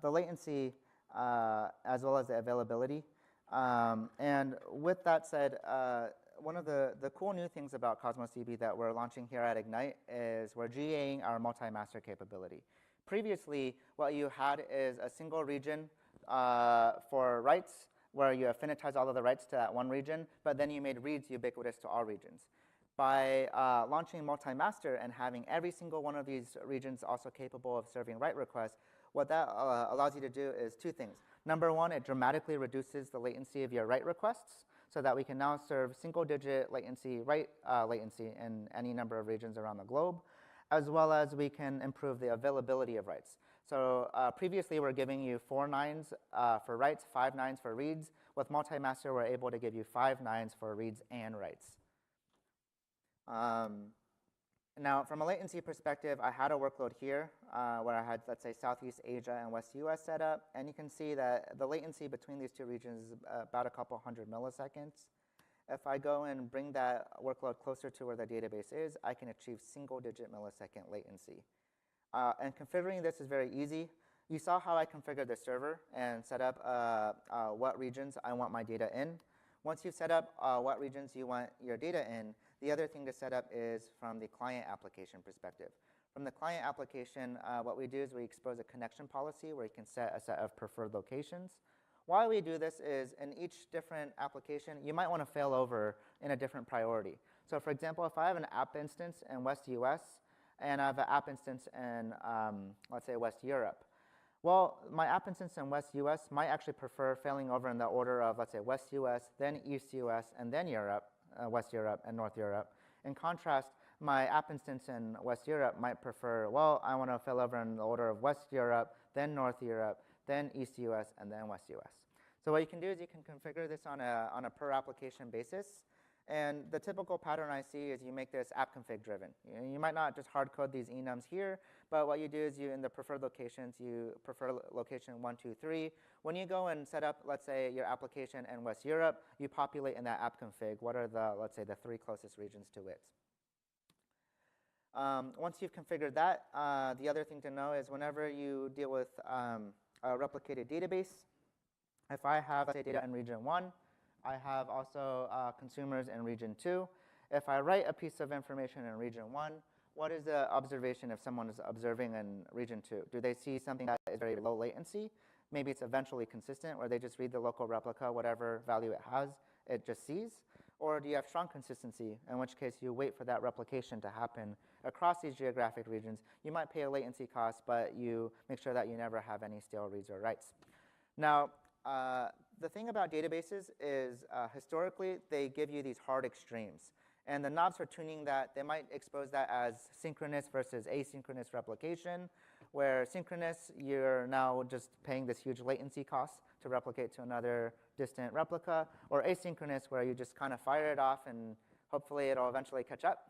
the latency as well as the availability. And with that said, one of the cool new things about Cosmos DB that we're launching here at Ignite is we're GAing our multi-master capability. Previously, what you had is a single region for writes, where you affinitize all of the writes to that one region, but then you made reads ubiquitous to all regions. By launching multi-master and having every single one of these regions also capable of serving write requests, what that allows you to do is two things. Number one, it dramatically reduces the latency of your write requests so that we can now serve single-digit latency write latency in any number of regions around the globe, as well as we can improve the availability of writes. So previously, we're giving you 4 nines for writes, 5 nines for reads. With multi-master, we're able to give you 5 nines for reads and writes. Now, from a latency perspective, I had a workload here where I had, let's say, Southeast Asia and West US set up. And you can see that the latency between these two regions is about a couple hundred milliseconds. If I go and bring that workload closer to where the database is, I can achieve single-digit millisecond latency. And configuring this is very easy. You saw how I configured the server and set up what regions I want my data in. Once you've set up what regions you want your data in, the other thing to set up is from the client application perspective. From the client application, what we do is we expose a connection policy where you can set a set of preferred locations. Why we do this is in each different application, you might want to fail over in a different priority. So for example, if I have an app instance in West US and I have an app instance in, let's say, West Europe, well, my app instance in West US might actually prefer failing over in the order of, let's say, West US, then East US, and then Europe, West Europe, and North Europe. In contrast, my app instance in West Europe might prefer, well, I want to fail over in the order of West Europe, then North Europe, then East US, and then West US. So what you can do is you can configure this on a per application basis. And the typical pattern I see is you make this app config driven. You might not just hard code these enums here, but what you do is you, in the preferred locations, you prefer location 1, 2, 3. When you go and set up, let's say, your application in West Europe, you populate in that app config what are the, let's say, the 3 closest regions to it. Once you've configured that, the other thing to know is whenever you deal with a replicated database, if I have, let's say, data in region 1, I have also consumers in region 2. If I write a piece of information in region 1, what is the observation if someone is observing in region 2? Do they see something that is very low latency? Maybe it's eventually consistent, where they just read the local replica, whatever value it has, it just sees? Or do you have strong consistency, in which case you wait for that replication to happen across these geographic regions? You might pay a latency cost, but you make sure that you never have any stale reads or writes. Now, the thing about databases is historically, they give you these hard extremes. And the knobs for tuning that, they might expose that as synchronous versus asynchronous replication, where synchronous, you're now just paying this huge latency cost to replicate to another distant replica, or asynchronous, where you just kind of fire it off and hopefully it'll eventually catch up.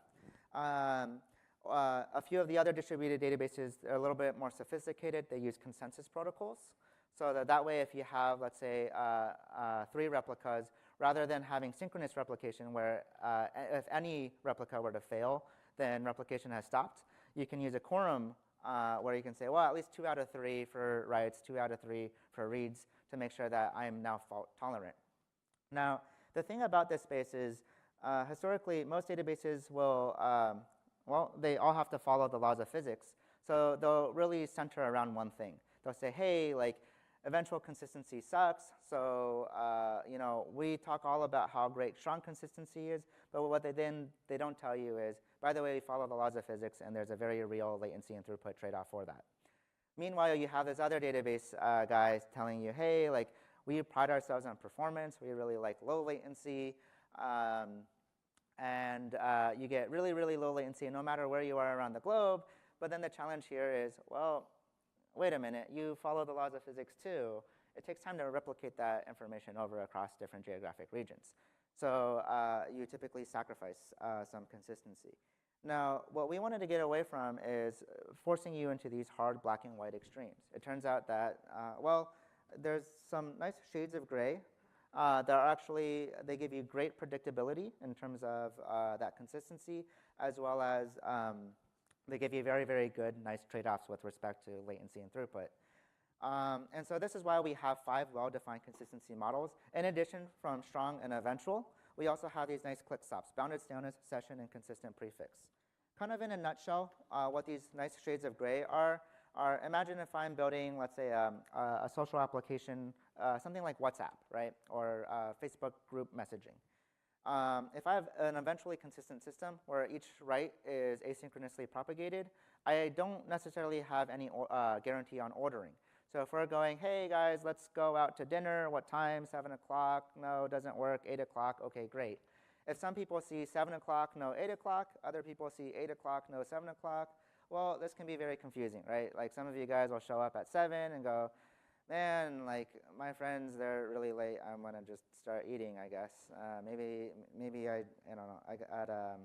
A few of the other distributed databases are a little bit more sophisticated. They use consensus protocols. So that way, if you have, let's say, 3 replicas, rather than having synchronous replication where if any replica were to fail, then replication has stopped, you can use a quorum where you can say, well, at least 2 out of 3 for writes, 2 out of 3 for reads to make sure that I am now fault tolerant. Now, the thing about this space is historically, most databases will, well, they all have to follow the laws of physics. So they'll really center around one thing. They'll say, hey, like, eventual consistency sucks, so you know, we talk all about how great strong consistency is, but what they don't tell you is, by the way, we follow the laws of physics, and there's a very real latency and throughput trade-off for that. Meanwhile, you have this other database guys telling you, hey, like, we pride ourselves on performance, we really like low latency, and you get really, really low latency no matter where you are around the globe, but then the challenge here is, well, wait a minute, you follow the laws of physics too. It takes time to replicate that information over across different geographic regions. So you typically sacrifice some consistency. Now, what we wanted to get away from is forcing you into these hard black and white extremes. It turns out that, well, there's some nice shades of gray that are actually, they give you great predictability in terms of that consistency, as well as they give you very, very good, nice trade-offs with respect to latency and throughput. And so this is why we have 5 well-defined consistency models. In addition, from strong and eventual, we also have these nice click stops, bounded staleness, session, and consistent prefix. Kind of in a nutshell, what these nice shades of gray are imagine if I'm building, let's say, a social application, something like WhatsApp, right, or Facebook group messaging. If I have an eventually consistent system where each write is asynchronously propagated, I don't necessarily have any guarantee on ordering. So if we're going, hey guys, let's go out to dinner, what time, 7 o'clock, no, doesn't work, 8 o'clock, okay, great. If some people see 7 o'clock, no 8 o'clock, other people see 8 o'clock, no 7 o'clock, well, this can be very confusing, right? Like some of you guys will show up at 7 and go, man, like my friends, they're really late. I'm gonna just start eating, I guess. Maybe I don't know.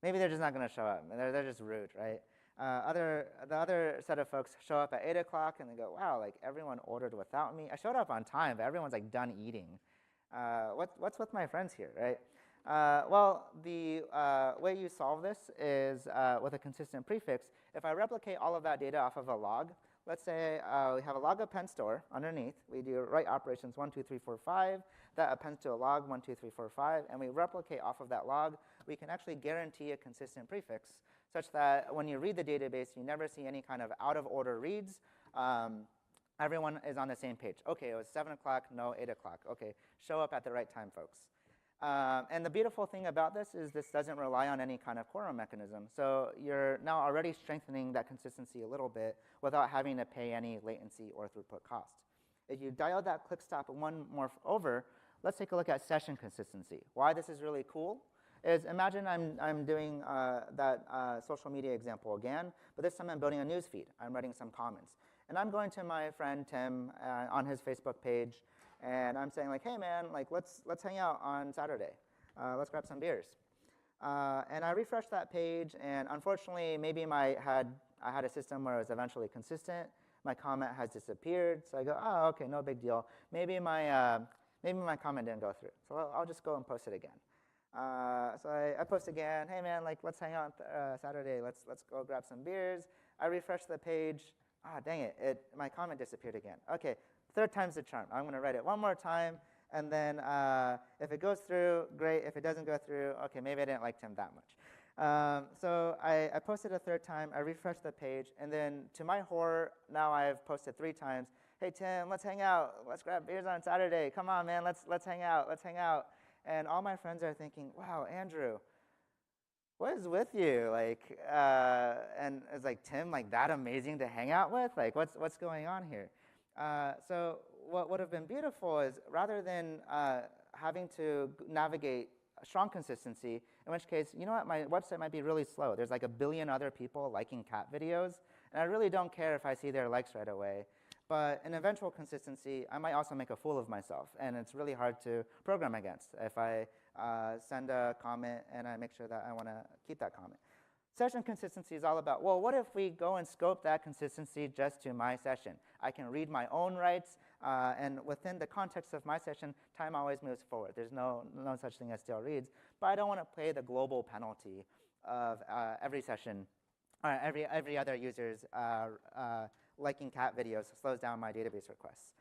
Maybe they're just not gonna show up. They're just rude, right? The other set of folks show up at 8 o'clock and they go, wow, like everyone ordered without me. I showed up on time, but everyone's like done eating. What's with my friends here, right? Well, the way you solve this is with a consistent prefix. If I replicate all of that data off of a log, let's say we have a log append store underneath. We do write operations 1, 2, 3, 4, 5. That appends to a log 1, 2, 3, 4, 5. And we replicate off of that log. We can actually guarantee a consistent prefix such that when you read the database, you never see any kind of out-of-order reads. Everyone is on the same page. OK, it was 7 o'clock, no 8 o'clock. OK, show up at the right time, folks. And the beautiful thing about this is this doesn't rely on any kind of quorum mechanism. So you're now already strengthening that consistency a little bit without having to pay any latency or throughput cost. If you dial that click stop one more over, let's take a look at session consistency. Why this is really cool is imagine I'm doing that social media example again, but this time I'm building a news feed. I'm writing some comments. And I'm going to my friend Tim on his Facebook page, and I'm saying like, hey man, like let's hang out on Saturday. Let's grab some beers. And I refreshed that page, and unfortunately, maybe I had a system where it was eventually consistent. My comment has disappeared, so I go, oh, okay, no big deal. Maybe my comment didn't go through, so I'll just go and post it again. So I post again, hey man, like let's hang out Saturday. Let's go grab some beers. I refresh the page. Ah, dang it, my comment disappeared again. Okay, 3rd time's the charm. I'm going to write it one more time, and then if it goes through, great. If it doesn't go through, okay, maybe I didn't like Tim that much. So I posted a 3rd time. I refreshed the page, and then to my horror, now I've posted 3 times. hey, Tim, let's hang out. Let's grab beers on Saturday. Come on, man, let's hang out. Let's hang out. And all my friends are thinking, wow, Andrew, what is with you? Like, and it's like, Tim, like that amazing to hang out with? Like, what's going on here? So what would have been beautiful is rather than having to navigate a strong consistency, in which case, you know what, my website might be really slow. There's like a billion other people liking cat videos, and I really don't care if I see their likes right away. But in eventual consistency, I might also make a fool of myself, and it's really hard to program against if I send a comment and I make sure that I want to keep that comment. Session consistency is all about, well, what if we go and scope that consistency just to my session? I can read my own rights, and within the context of my session, time always moves forward. There's no such thing as stale reads, but I don't want to pay the global penalty of every session, every other user's liking cat videos slows down my database requests.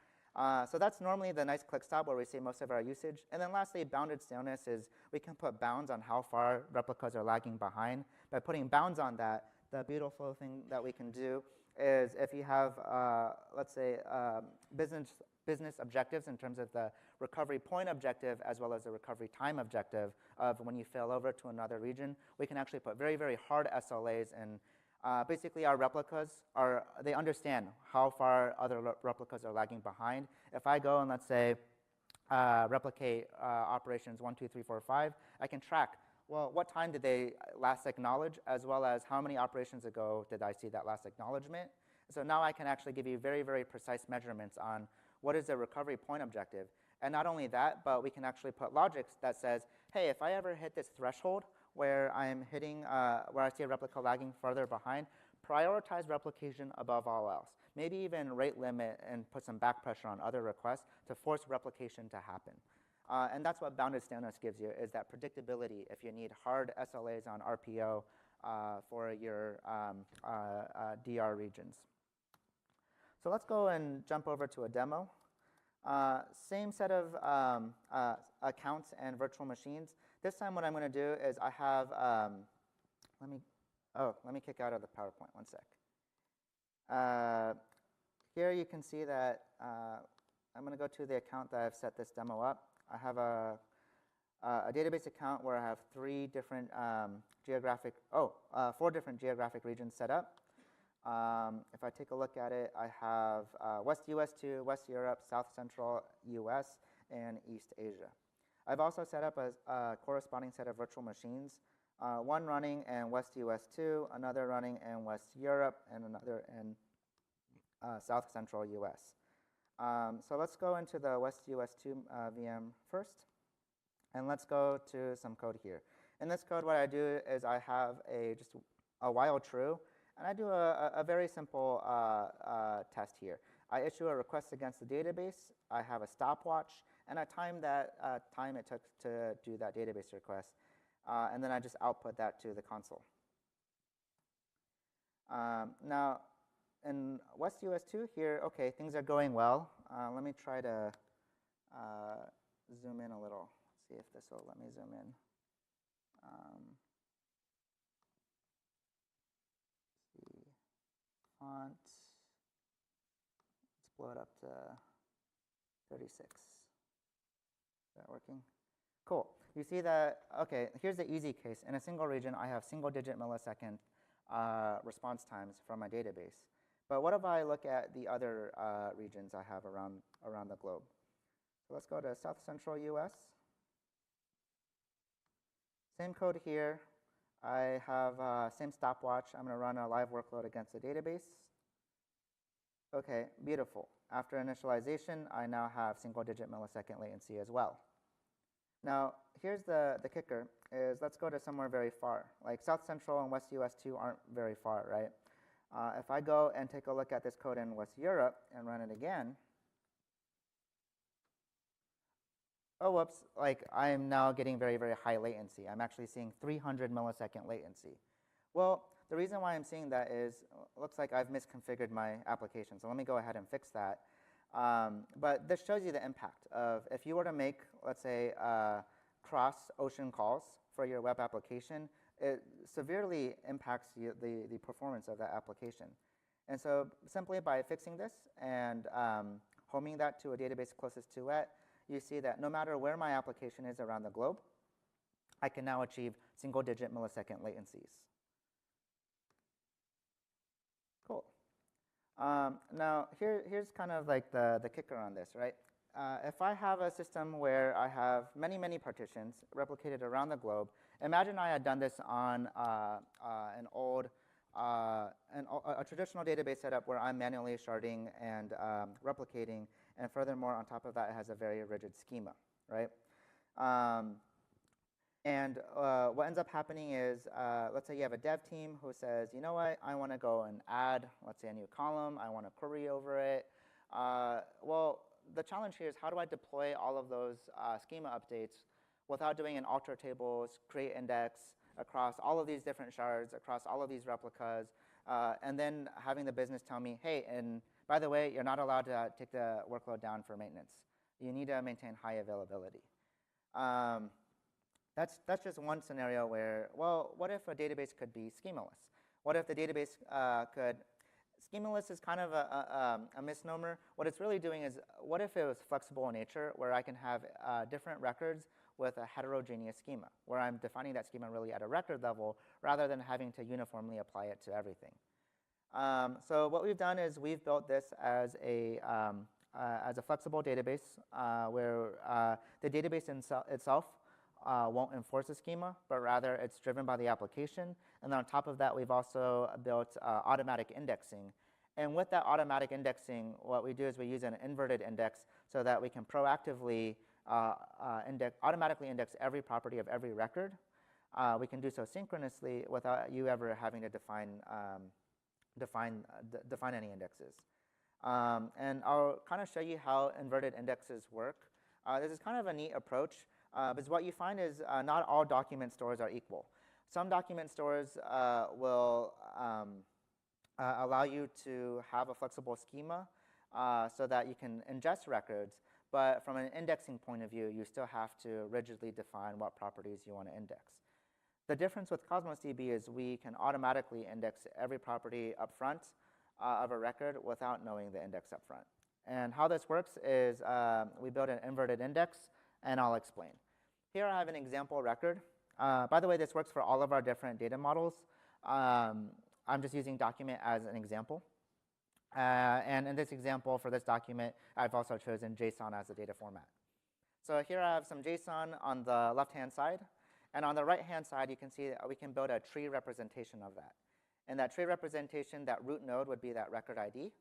So that's normally the nice click stop where we see most of our usage. And then lastly, bounded staleness is we can put bounds on how far replicas are lagging behind. By putting bounds on that, the beautiful thing that we can do is if you have, let's say, business objectives in terms of the recovery point objective as well as the recovery time objective of when you fail over to another region, we can actually put very, very hard SLAs and basically, our replicas they understand how far other replicas are lagging behind. If I go and let's say replicate operations 1, 2, 3, 4, 5, I can track, well, what time did they last acknowledge, as well as how many operations ago did I see that last acknowledgement. So now I can actually give you very, very precise measurements on what is the recovery point objective. And not only that, but we can actually put logics that says, hey, if I ever hit this threshold, where I'm hitting, where I see a replica lagging further behind, prioritize replication above all else. Maybe even rate limit and put some back pressure on other requests to force replication to happen. And that's what bounded staleness gives you, is that predictability if you need hard SLAs on RPO for your DR regions. So let's go and jump over to a demo. Same set of accounts and virtual machines. This time what I'm going to do is I have, let me kick out of the PowerPoint, one sec. Here you can see that I'm going to go to the account that I've set this demo up. I have a database account where I have 4 different geographic regions set up. If I take a look at it, I have West US 2, West Europe, South Central US, and East Asia. I've also set up a corresponding set of virtual machines, one running in West US 2, another running in West Europe, and another in South Central US. So let's go into the West US 2 VM first, and let's go to some code here. In this code, what I do is I have just a while true, and I do a very simple test here. I issue a request against the database. I have a stopwatch, and I time that time it took to do that database request. And then I just output that to the console. Now, in West US 2 here, OK, things are going well. Let me try to zoom in a little, see if this will let me zoom in. Font. Let's blow it up to 36. Is that working? Cool. You see that, OK, here's the easy case. In a single region, I have single-digit millisecond response times from my database. But what if I look at the other regions I have around the globe? So let's go to South Central US. Same code here. I have same stopwatch. I'm going to run a live workload against the database. OK, beautiful. After initialization, I now have single-digit millisecond latency as well. Now, here's the kicker, is let's go to somewhere very far. Like South Central and West US 2 aren't very far, right? If I go and take a look at this code in West Europe and run it again, oh, whoops, like I am now getting very, very high latency. I'm actually seeing 300 millisecond latency. Well, the reason why I'm seeing that is, looks like I've misconfigured my application. So let me go ahead and fix that. But this shows you the impact of if you were to make, let's say, cross-ocean calls for your web application, it severely impacts the performance of that application. And so simply by fixing this and homing that to a database closest to it, you see that no matter where my application is around the globe, I can now achieve single-digit millisecond latencies. Cool. Now, here's kind of like the kicker on this, right? If I have a system where I have many, many partitions replicated around the globe, imagine I had done this on a traditional database setup where I'm manually sharding and replicating, and furthermore, on top of that, it has a very rigid schema, right? What ends up happening is, let's say you have a dev team who says, you know what, I want to go and add, let's say, a new column. I want to query over it. Well, the challenge here is how do I deploy all of those schema updates without doing an alter tables, create index across all of these different shards, across all of these replicas, and then having the business tell me, hey, and by the way, you're not allowed to take the workload down for maintenance. You need to maintain high availability. That's just one scenario where, well, what if a database could be schemaless? What if the database schemaless is kind of a misnomer. What it's really doing is, what if it was flexible in nature, where I can have different records with a heterogeneous schema, where I'm defining that schema really at a record level, rather than having to uniformly apply it to everything. So what we've done is we've built this as a flexible database where the database itself won't enforce a schema, but rather it's driven by the application. And then on top of that, we've also built automatic indexing. And with that automatic indexing, what we do is we use an inverted index so that we can proactively automatically index every property of every record. We can do so synchronously without you ever having to define any indexes. And I'll kind of show you how inverted indexes work. This is kind of a neat approach. Because what you find is not all document stores are equal. Some document stores will allow you to have a flexible schema so that you can ingest records, but from an indexing point of view, you still have to rigidly define what properties you want to index. The difference with Cosmos DB is we can automatically index every property up front of a record without knowing the index up front. And how this works is we build an inverted index, and I'll explain. Here I have an example record. By the way, this works for all of our different data models. I'm just using document as an example. And in this example, for this document, I've also chosen JSON as the data format. So here I have some JSON on the left-hand side. And on the right-hand side, you can see that we can build a tree representation of that. And that tree representation, that root node would be that record ID.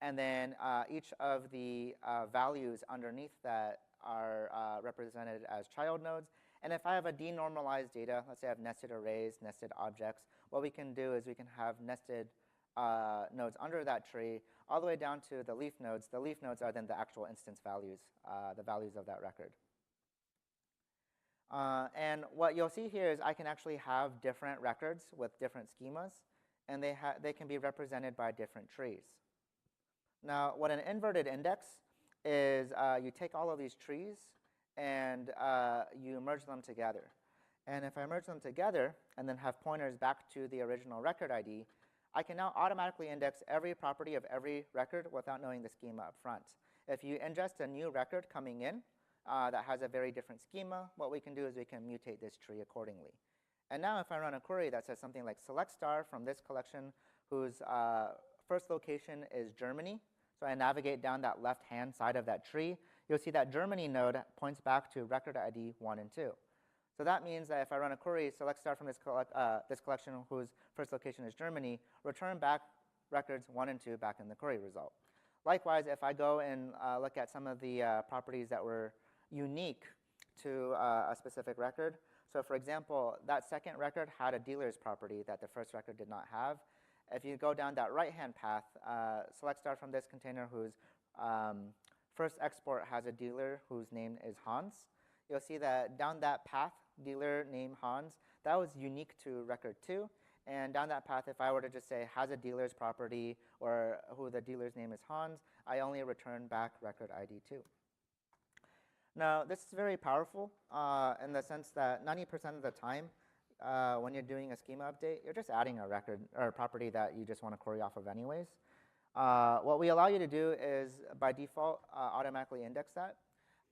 And then each of the values underneath that are represented as child nodes. And if I have a denormalized data, let's say I have nested arrays, nested objects, what we can do is we can have nested nodes under that tree all the way down to the leaf nodes. The leaf nodes are then the actual instance values, the values of that record. And what you'll see here is I can actually have different records with different schemas, and they can be represented by different trees. Now, what an inverted index is you take all of these trees and you merge them together. And if I merge them together and then have pointers back to the original record ID, I can now automatically index every property of every record without knowing the schema up front. If you ingest a new record coming in that has a very different schema, what we can do is we can mutate this tree accordingly. And now if I run a query that says something like select star from this collection whose first location is Germany, so I navigate down that left-hand side of that tree, you'll see that Germany node points back to record ID 1 and 2. So that means that if I run a query, select star from this collection whose first location is Germany, return back records 1 and 2 back in the query result. Likewise, if I go and look at some of the properties that were unique to a specific record, so for example, that second record had a dealer's property that the first record did not have. If you go down that right-hand path, select star from this container whose first export has a dealer whose name is Hans. You'll see that down that path, dealer name Hans, that was unique to record 2. And down that path, if I were to just say has a dealer's property or who the dealer's name is Hans, I only return back record ID 2. Now, this is very powerful in the sense that 90% of the time, when you're doing a schema update, you're just adding a record or a property that you just want to query off of anyways. What we allow you to do is, by default, automatically index that.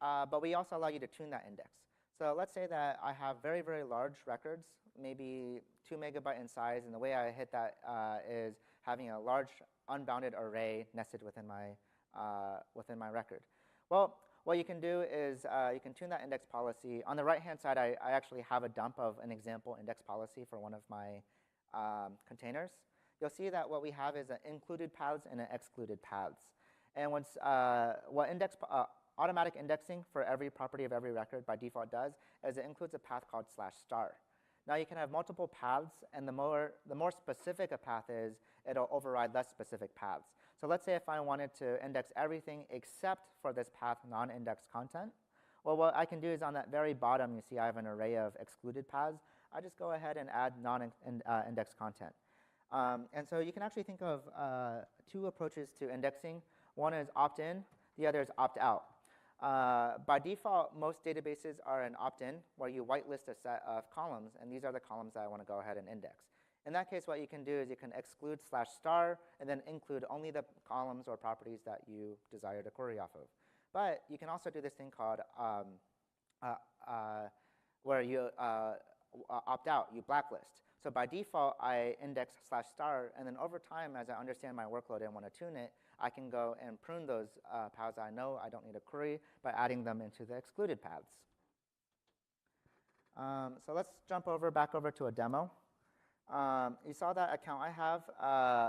But we also allow you to tune that index. So let's say that I have very, very large records, maybe 2 megabyte in size, and the way I hit that is having a large unbounded array nested within my record. Well, what you can do is you can tune that index policy. On the right-hand side, I actually have a dump of an example index policy for one of my containers. You'll see that what we have is an included paths and an excluded paths. And what automatic indexing for every property of every record by default does is it includes a path called /star. Now you can have multiple paths, and the more specific a path is, it'll override less specific paths. So let's say if I wanted to index everything except for this path non-indexed content, well, what I can do is on that very bottom, you see I have an array of excluded paths. I just go ahead and add non-indexed content. And so you can actually think of 2 approaches to indexing. One is opt-in, the other is opt-out. By default, most databases are an opt-in, where you whitelist a set of columns, and these are the columns that I want to go ahead and index. In that case, what you can do is you can exclude /star and then include only the columns or properties that you desire to query off of. But you can also do this thing called where you opt out, you blacklist. So by default, I index /star, and then over time, as I understand my workload and want to tune it, I can go and prune those paths I know I don't need to query by adding them into the excluded paths. So let's jump back over to a demo. You saw that account I have,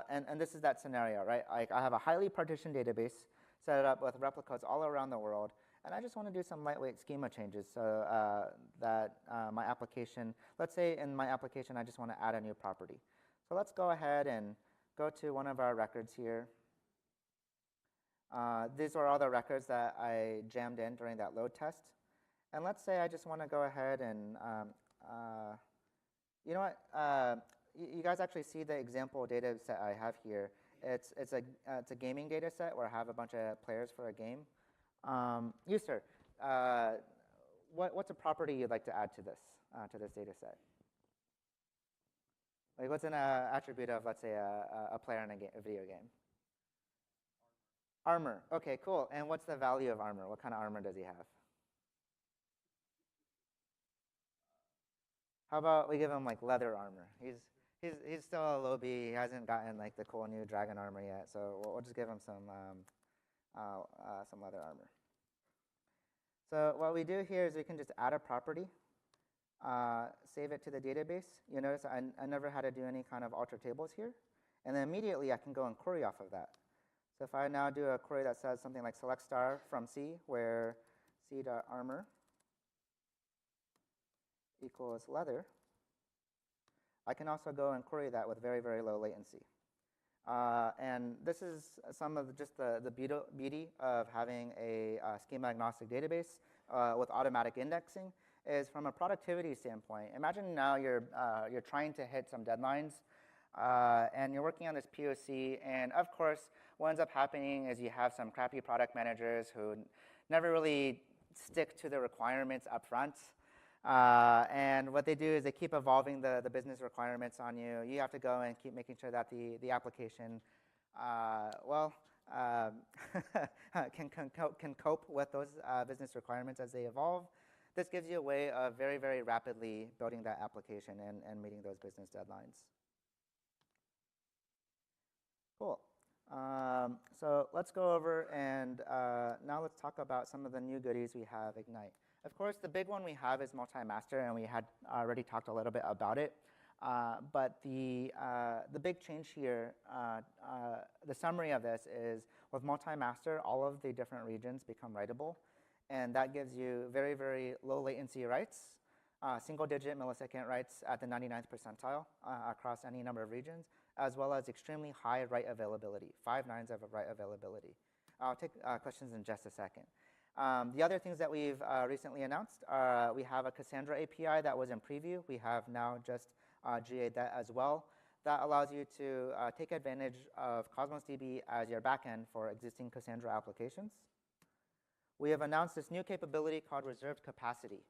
and this is that scenario, right? Like I have a highly partitioned database set up with replicas all around the world, and I just want to do some lightweight schema changes so that my application, let's say in my application I just want to add a new property. So let's go ahead and go to one of our records here. These are all the records that I jammed in during that load test. And let's say I just want to go ahead and, you know what? You guys actually see the example data set I have here. It's a gaming data set where I have a bunch of players for a game. You, sir, what's a property you'd like to add to this data set? Like what's an attribute of, let's say, a player in a video game? Armor. OK, cool. And what's the value of armor? What kind of armor does he have? How about we give him like leather armor? He's still a low B. He hasn't gotten like the cool new dragon armor yet. So we'll just give him some leather armor. So what we do here is we can just add a property, save it to the database. You notice I never had to do any kind of alter tables here. And then immediately I can go and query off of that. So if I now do a query that says something like select star from C, where c.armor equals leather, I can also go and query that with very, very low latency. And this is some of just the beauty of having a schema-agnostic database with automatic indexing is from a productivity standpoint. Imagine now you're trying to hit some deadlines, and you're working on this POC, and of course, what ends up happening is you have some crappy product managers who never really stick to the requirements up front. And what they do is they keep evolving the business requirements on you. You have to go and keep making sure that the application, can cope with those business requirements as they evolve. This gives you a way of very, very rapidly building that application and meeting those business deadlines. Cool. So let's go over and now let's talk about some of the new goodies we have Ignite. Of course, the big one we have is multi-master, and we had already talked a little bit about it. But the big change here, the summary of this is with multi-master, all of the different regions become writable. And that gives you very, very low latency writes, single-digit millisecond writes at the 99th percentile across any number of regions, as well as extremely high write availability, 5 nines of write availability. I'll take questions in just a second. The other things that we've recently announced, we have a Cassandra API that was in preview. We have now just GA'd that as well. That allows you to take advantage of Cosmos DB as your backend for existing Cassandra applications. We have announced this new capability called reserved capacity.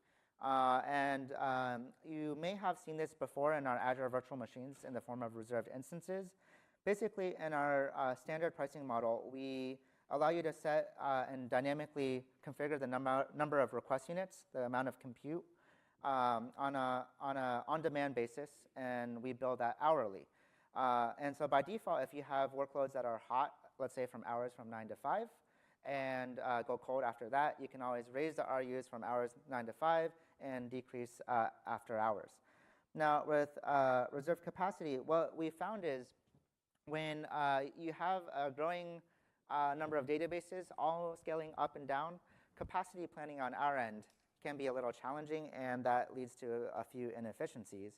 You may have seen this before in our Azure virtual machines in the form of reserved instances. Basically, in our standard pricing model, we allow you to set and dynamically configure the number of request units, the amount of compute, on a on-demand basis, and we bill that hourly. And so by default, if you have workloads that are hot, let's say from hours from 9 to 5, and go cold after that, you can always raise the RUs from hours 9 to 5 and decrease after hours. Now, with reserved capacity, what we found is when you have a growing number of databases all scaling up and down, capacity planning on our end can be a little challenging, and that leads to a few inefficiencies.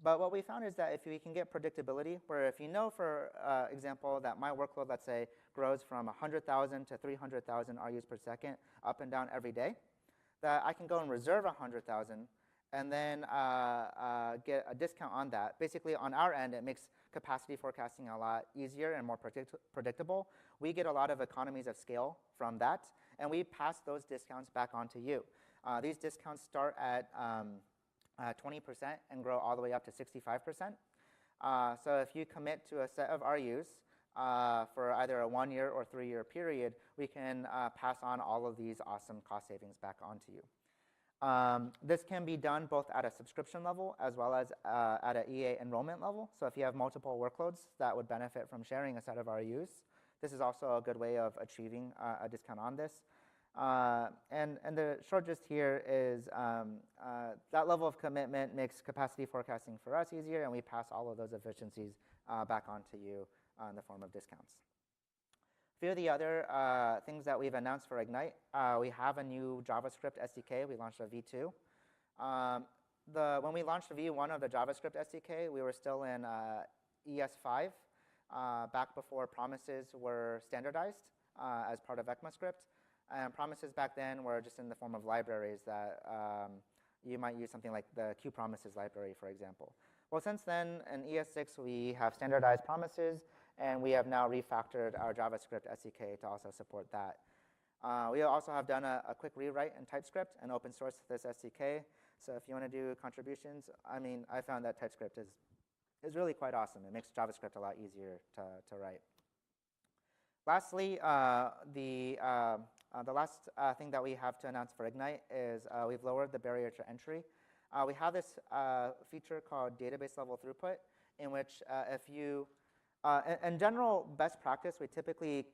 But what we found is that if we can get predictability, where if you know, for example, that my workload, let's say, grows from 100,000 to 300,000 RUs per second up and down every day, that I can go and reserve 100,000 and then get a discount on that. Basically, on our end, it makes capacity forecasting a lot easier and more predictable. We get a lot of economies of scale from that, and we pass those discounts back on to you. These discounts start at 20% and grow all the way up to 65%. So if you commit to a set of RUs for either a 1-year or 3-year period, we can pass on all of these awesome cost savings back onto you. This can be done both at a subscription level as well as at an EA enrollment level. So if you have multiple workloads that would benefit from sharing a set of RUs, this is also a good way of achieving a discount on this. And the short gist here is that level of commitment makes capacity forecasting for us easier, and we pass all of those efficiencies back onto you in the form of discounts. A few of the other things that we've announced for Ignite, we have a new JavaScript SDK. We launched a V2. When we launched V1 of the JavaScript SDK, we were still in ES5, back before promises were standardized as part of ECMAScript. And promises back then were just in the form of libraries that you might use something like the QPromises library, for example. Well, since then, in ES6, we have standardized promises, and we have now refactored our JavaScript SDK to also support that. We also have done a quick rewrite in TypeScript and open source this SDK. So if you want to do contributions, I mean, I found that TypeScript is really quite awesome. It makes JavaScript a lot easier to write. Lastly, the last thing that we have to announce for Ignite is we've lowered the barrier to entry. We have this feature called database level throughput, in which if you, in general best practice, we typically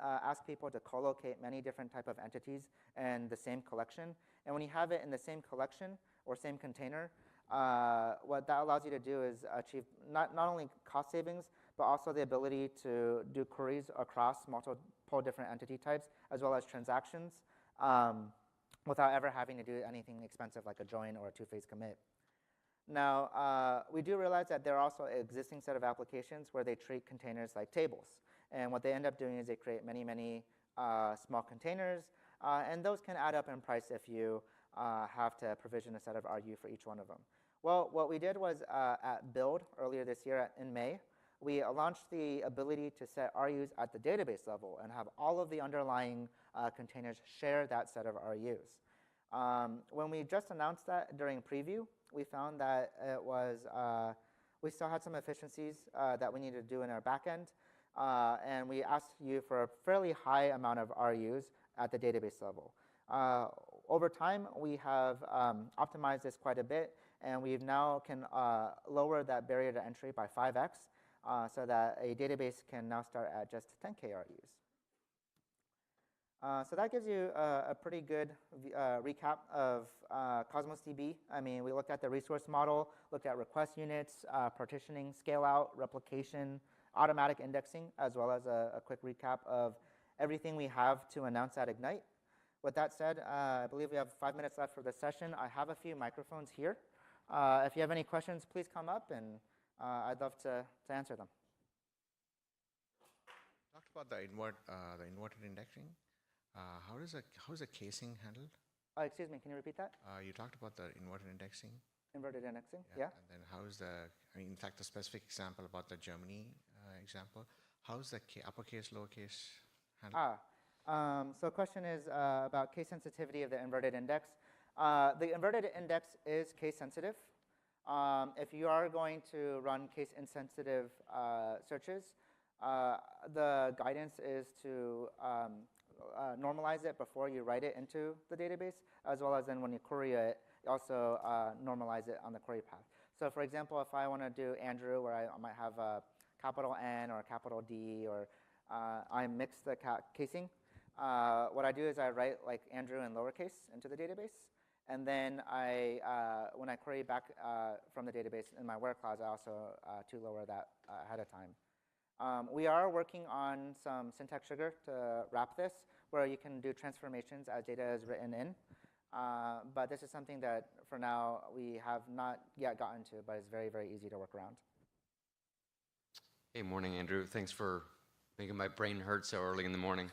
ask people to co-locate many different type of entities in the same collection. And when you have it in the same collection or same container, what that allows you to do is achieve not only cost savings, but also the ability to do queries across multiple different entity types, as well as transactions, without ever having to do anything expensive like a join or a two-phase commit. Now, we do realize that there are also an existing set of applications where they treat containers like tables. And what they end up doing is they create many small containers, and those can add up in price if you have to provision a set of RU for each one of them. Well, what we did was at Build earlier this year in May, we launched the ability to set RUs at the database level and have all of the underlying containers share that set of RUs. When we just announced that during preview, we found that it was, we still had some efficiencies that we needed to do in our backend, and we asked you for a fairly high amount of RUs at the database level. Over time, we have optimized this quite a bit, and we now can lower that barrier to entry by 5x, so that a database can now start at just 10K RUs. So that gives you a pretty good recap of Cosmos DB. I mean, we looked at the resource model, looked at request units, partitioning, scale out, replication, automatic indexing, as well as a quick recap of everything we have to announce at Ignite. With that said, I believe we have 5 minutes left for this session. I have a few microphones here. If you have any questions, please come up, and I'd love to answer them. Talked about the inverted indexing. How is a casing handled? Excuse me, can you repeat that? You talked about the inverted indexing. Inverted indexing, yeah. And then how is in fact, the specific example about the Germany example, how is the uppercase, lowercase handled? So the question is about case sensitivity of the inverted index. The inverted index is case sensitive. If you are going to run case insensitive searches, the guidance is to normalize it before you write it into the database, as well as then when you query it, also normalize it on the query path. So for example, if I want to do Andrew, where I might have a capital N or a capital D, or I mix the casing, what I do is I write like Andrew in lowercase into the database. And then when I query back from the database in my where clause, I also to lower that ahead of time. We are working on some syntax sugar to wrap this, where you can do transformations as data is written in. But this is something that, for now, we have not yet gotten to, but it's very, very easy to work around. Hey, morning, Andrew. Thanks for making my brain hurt so early in the morning.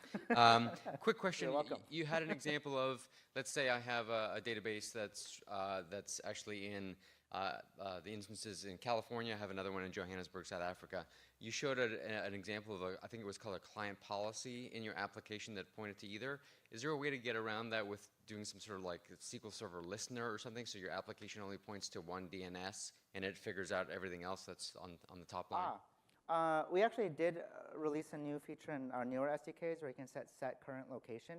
Quick question. You're welcome. You had an example of, let's say I have a database that's actually in the instances in California. I have another one in Johannesburg, South Africa. You showed an example of I think it was called a client policy in your application that pointed to either. Is there a way to get around that with doing some sort of like SQL Server listener or something, so your application only points to one DNS and it figures out everything else that's on the top line? We actually did release a new feature in our newer SDKs where you can set current location.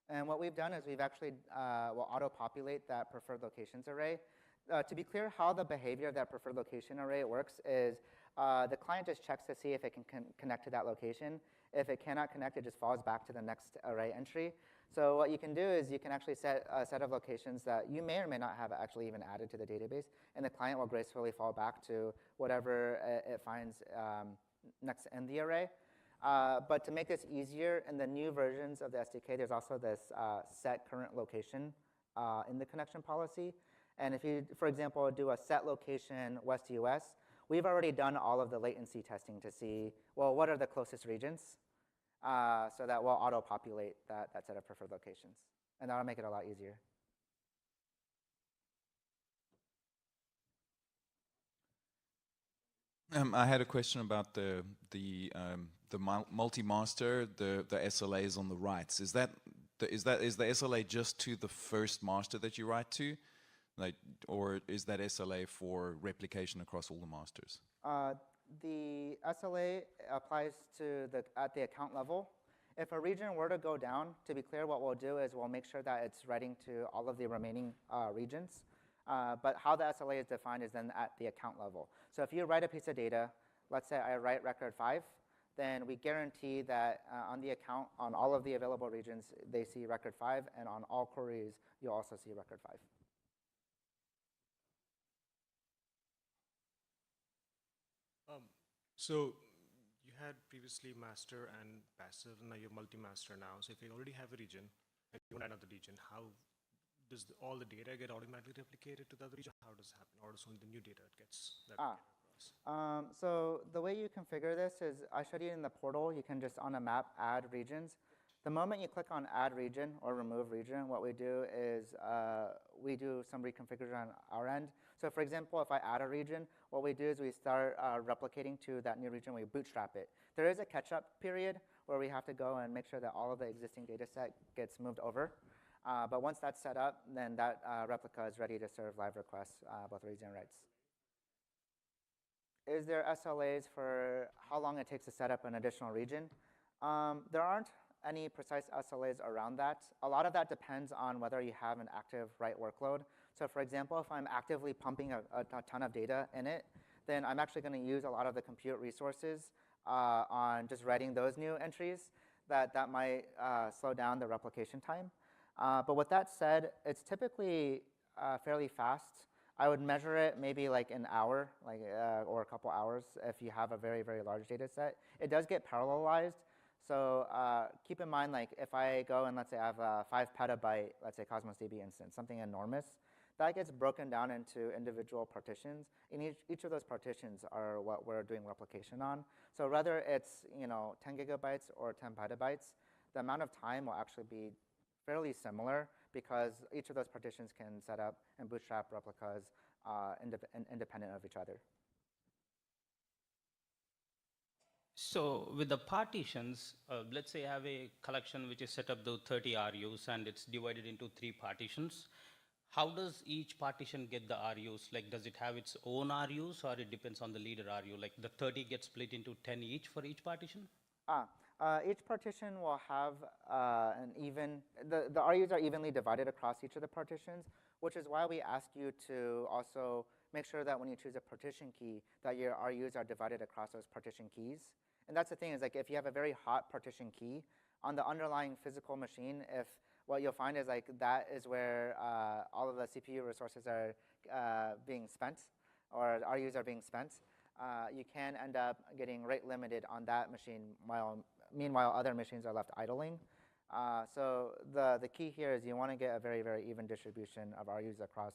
And what we've done is we've actually will auto-populate that preferred locations array. To be clear, how the behavior of that preferred location array works is the client just checks to see if it can connect to that location. If it cannot connect, it just falls back to the next array entry. So what you can do is you can actually set a set of locations that you may or may not have actually even added to the database, and the client will gracefully fall back to whatever it finds next in the array. But to make this easier, in the new versions of the SDK, there's also this set current location in the connection policy. And if you, for example, do a set location West US, we've already done all of the latency testing to see, well, what are the closest regions? So that will auto-populate that set of preferred locations. And that'll make it a lot easier. I had a question about the multi-master, the SLAs on the writes. Is the SLA just to the first master that you write to, like, or is that SLA for replication across all the masters? The SLA applies to at the account level. If a region were to go down, to be clear, what we'll do is we'll make sure that it's writing to all of the remaining regions. But how the SLA is defined is then at the account level. So if you write a piece of data, let's say I write record 5, then we guarantee that on the account, on all of the available regions, they see record 5, and on all queries, you'll also see record 5. So you had previously master and passive, and now you're multi-master now. So if you already have a region, and you want another region, how does all the data get automatically replicated to the other region? How does it happen? Or is only the new data that gets replicated across? So the way you configure this is, I showed you in the portal, you can just on a map add regions. The moment you click on add region or remove region, what we do is we do some reconfiguration on our end. So for example, if I add a region, what we do is we start replicating to that new region, we bootstrap it. There is a catch-up period where we have to go and make sure that all of the existing data set gets moved over. But once that's set up, then that replica is ready to serve live requests, both reads and writes. Is there SLAs for how long it takes to set up an additional region? There aren't any precise SLAs around that. A lot of that depends on whether you have an active write workload. So for example, if I'm actively pumping a ton of data in it, then I'm actually going to use a lot of the compute resources on just writing those new entries. That might slow down the replication time. But with that said, it's typically fairly fast. I would measure it maybe like an hour, or a couple hours if you have a very, very large data set. It does get parallelized. So keep in mind, like if I go and let's say I have a 5 petabyte, let's say Cosmos DB instance, something enormous, that gets broken down into individual partitions. And each of those partitions are what we're doing replication on. So whether it's 10 gigabytes or 10 petabytes, the amount of time will actually be fairly similar because each of those partitions can set up and bootstrap replicas independent of each other. So with the partitions, let's say I have a collection which is set up to 30 RUs and it's divided into 3 partitions. How does each partition get the RUs? Like, does it have its own RUs, or it depends on the leader RU? Like, the 30 gets split into 10 each for each partition? Each partition will have the RUs are evenly divided across each of the partitions, which is why we ask you to also make sure that when you choose a partition key, that your RUs are divided across those partition keys. And that's the thing, is like if you have a very hot partition key on the underlying physical machine, if what you'll find is like that is where all of the CPU resources are being spent, or RUs are being spent, you can end up getting rate limited on that machine, meanwhile other machines are left idling. So the key here is you want to get a very, very even distribution of RUs across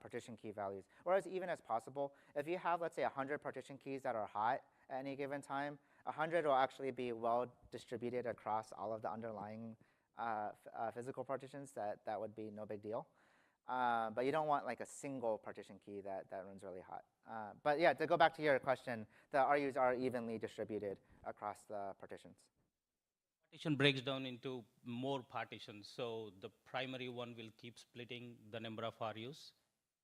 partition key values, or as even as possible. If you have, let's say, 100 partition keys that are hot at any given time, 100 will actually be well distributed across all of the underlying physical partitions. That would be no big deal. But you don't want like a single partition key that runs really hot. But yeah, to go back to your question, the RUs are evenly distributed across the partitions. Partition breaks down into more partitions, so the primary one will keep splitting the number of RUs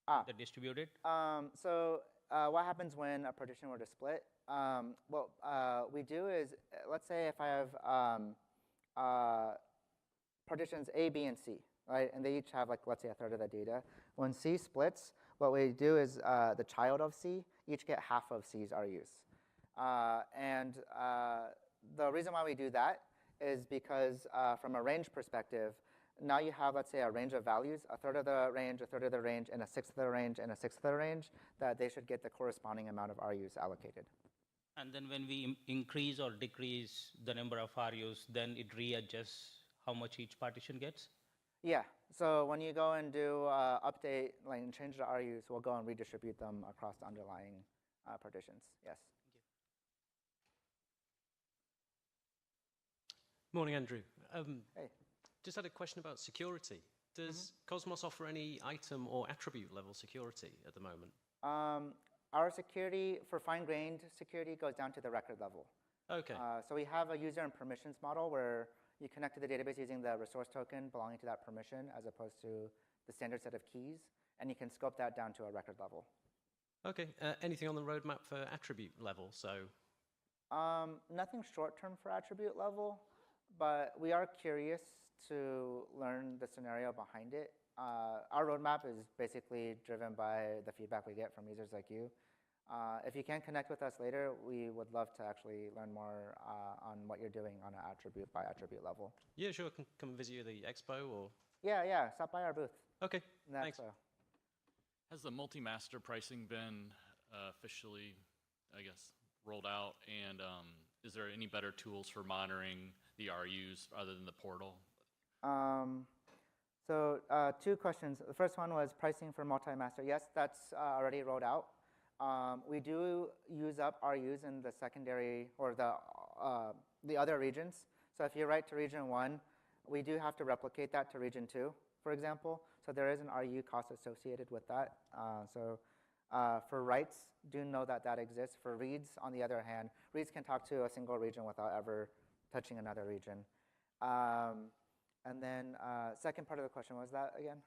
that distributed. So what happens when a partition were to split? What we do is, let's say if I have partitions A, B, and C, right? And they each have, like, let's say, a third of the data. When C splits, what we do is the child of C each get half of C's RUs. And the reason why we do that is because from a range perspective, now you have, let's say, a range of values, a third of the range, a third of the range, and a sixth of the range, and a sixth of the range, that they should get the corresponding amount of RUs allocated. And then when we increase or decrease the number of RUs, then it readjusts how much each partition gets? Yeah, so when you go and do update, like, and change the RUs, we'll go and redistribute them across the underlying partitions, yes. Morning, Andrew. Hey. Just had a question about security. Does Cosmos offer any item or attribute level security at the moment? Our security, for fine-grained security, goes down to the record level. Okay. So we have a user and permissions model where you connect to the database using the resource token belonging to that permission as opposed to the standard set of keys, and you can scope that down to a record level. Okay. Anything on the roadmap for attribute level? So, nothing short-term for attribute level, but we are curious to learn the scenario behind it. Our roadmap is basically driven by the feedback we get from users like you. If you can connect with us later, we would love to actually learn more on what you're doing on an attribute by attribute level. yeah, sure. I can come and visit you at the expo or. Yeah, stop by our booth. Okay. Thanks. Has the multi-master pricing been officially, I guess, rolled out? And is there any better tools for monitoring the RUs other than the portal? So two questions. The first one was pricing for multi-master. Yes, that's already rolled out. We do use up RUs in the secondary or the other regions. So if you write to region 1, we do have to replicate that to region 2, for example. So there is an RU cost associated with that. For writes, do know that that exists. For reads, on the other hand, reads can talk to a single region without ever touching another region. And then second part of the question was that again?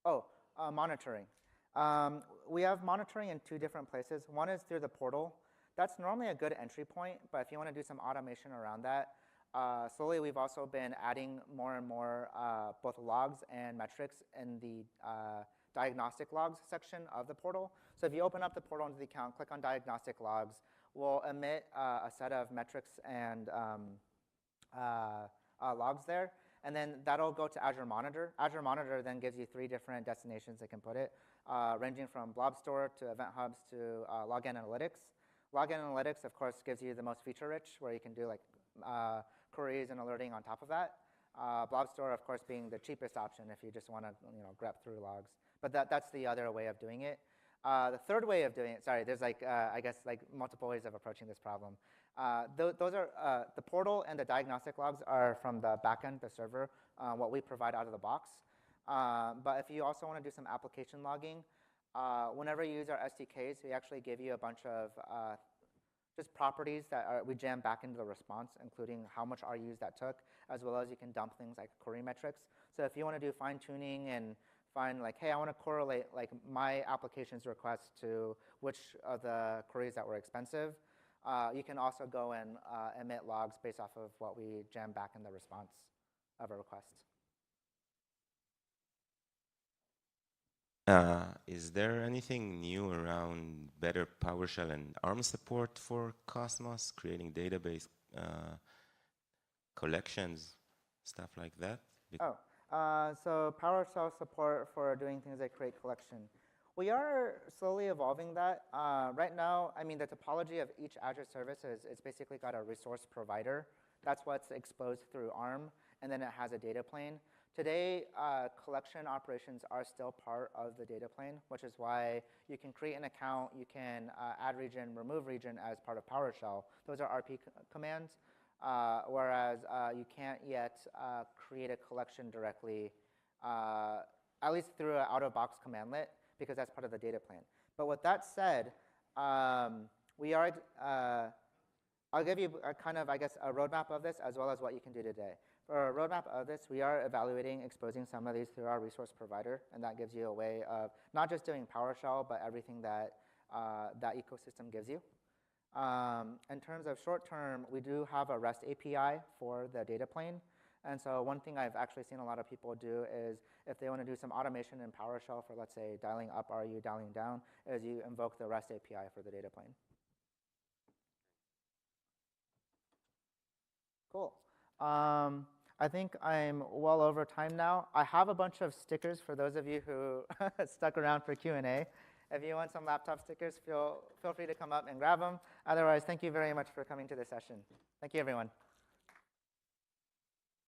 Oh, monitoring. We have monitoring in 2 different places. One is through the portal. That's normally a good entry point, but if you want to do some automation around that, slowly we've also been adding more and more both logs and metrics in the diagnostic logs section of the portal. So if you open up the portal into the account, click on diagnostic logs, we'll emit a set of metrics and logs there, and then that'll go to Azure Monitor. Azure Monitor then gives you 3 different destinations it can put it, ranging from Blob Store to Event Hubs to Log Analytics. Log Analytics, of course, gives you the most feature-rich, where you can do like queries and alerting on top of that. Blob Store, of course, being the cheapest option if you just want to grab through logs. But that's the other way of doing it. The third way of doing it, sorry, there's like, I guess, like multiple ways of approaching this problem. Those are, the portal and the diagnostic logs are from the backend, the server, what we provide out of the box. But if you also want to do some application logging, whenever you use our SDKs, we actually give you a bunch of just properties that we jam back into the response, including how much RUs that took, as well as you can dump things like query metrics. So if you want to do fine tuning and find like, hey, I want to correlate like my application's request to which of the queries that were expensive, you can also go and emit logs based off of what we jam back in the response of a request. Is there anything new around better PowerShell and ARM support for Cosmos, creating database collections, stuff like that? So PowerShell support for doing things like create collection. We are slowly evolving that. Right now, I mean, the topology of each Azure service it's basically got a resource provider. That's what's exposed through ARM, and then it has a data plane. Today, collection operations are still part of the data plane, which is why you can create an account, you can add region, remove region as part of PowerShell. Those are RP commands, whereas you can't yet create a collection directly, at least through an out-of-box commandlet, because that's part of the data plane. But with that said, we are, I'll give you a kind of, I guess, a roadmap of this as well as what you can do today. For a roadmap of this, we are evaluating exposing some of these through our resource provider, and that gives you a way of not just doing PowerShell, but everything that that ecosystem gives you. In terms of short term, we do have a REST API for the data plane. And so one thing I've actually seen a lot of people do is if they want to do some automation in PowerShell for, let's say, dialing up RU, dialing down, is you invoke the REST API for the data plane. Cool. I think I'm well over time now. I have a bunch of stickers for those of you who stuck around for Q&A. If you want some laptop stickers, feel free to come up and grab them. Otherwise, thank you very much for coming to this session. Thank you, everyone.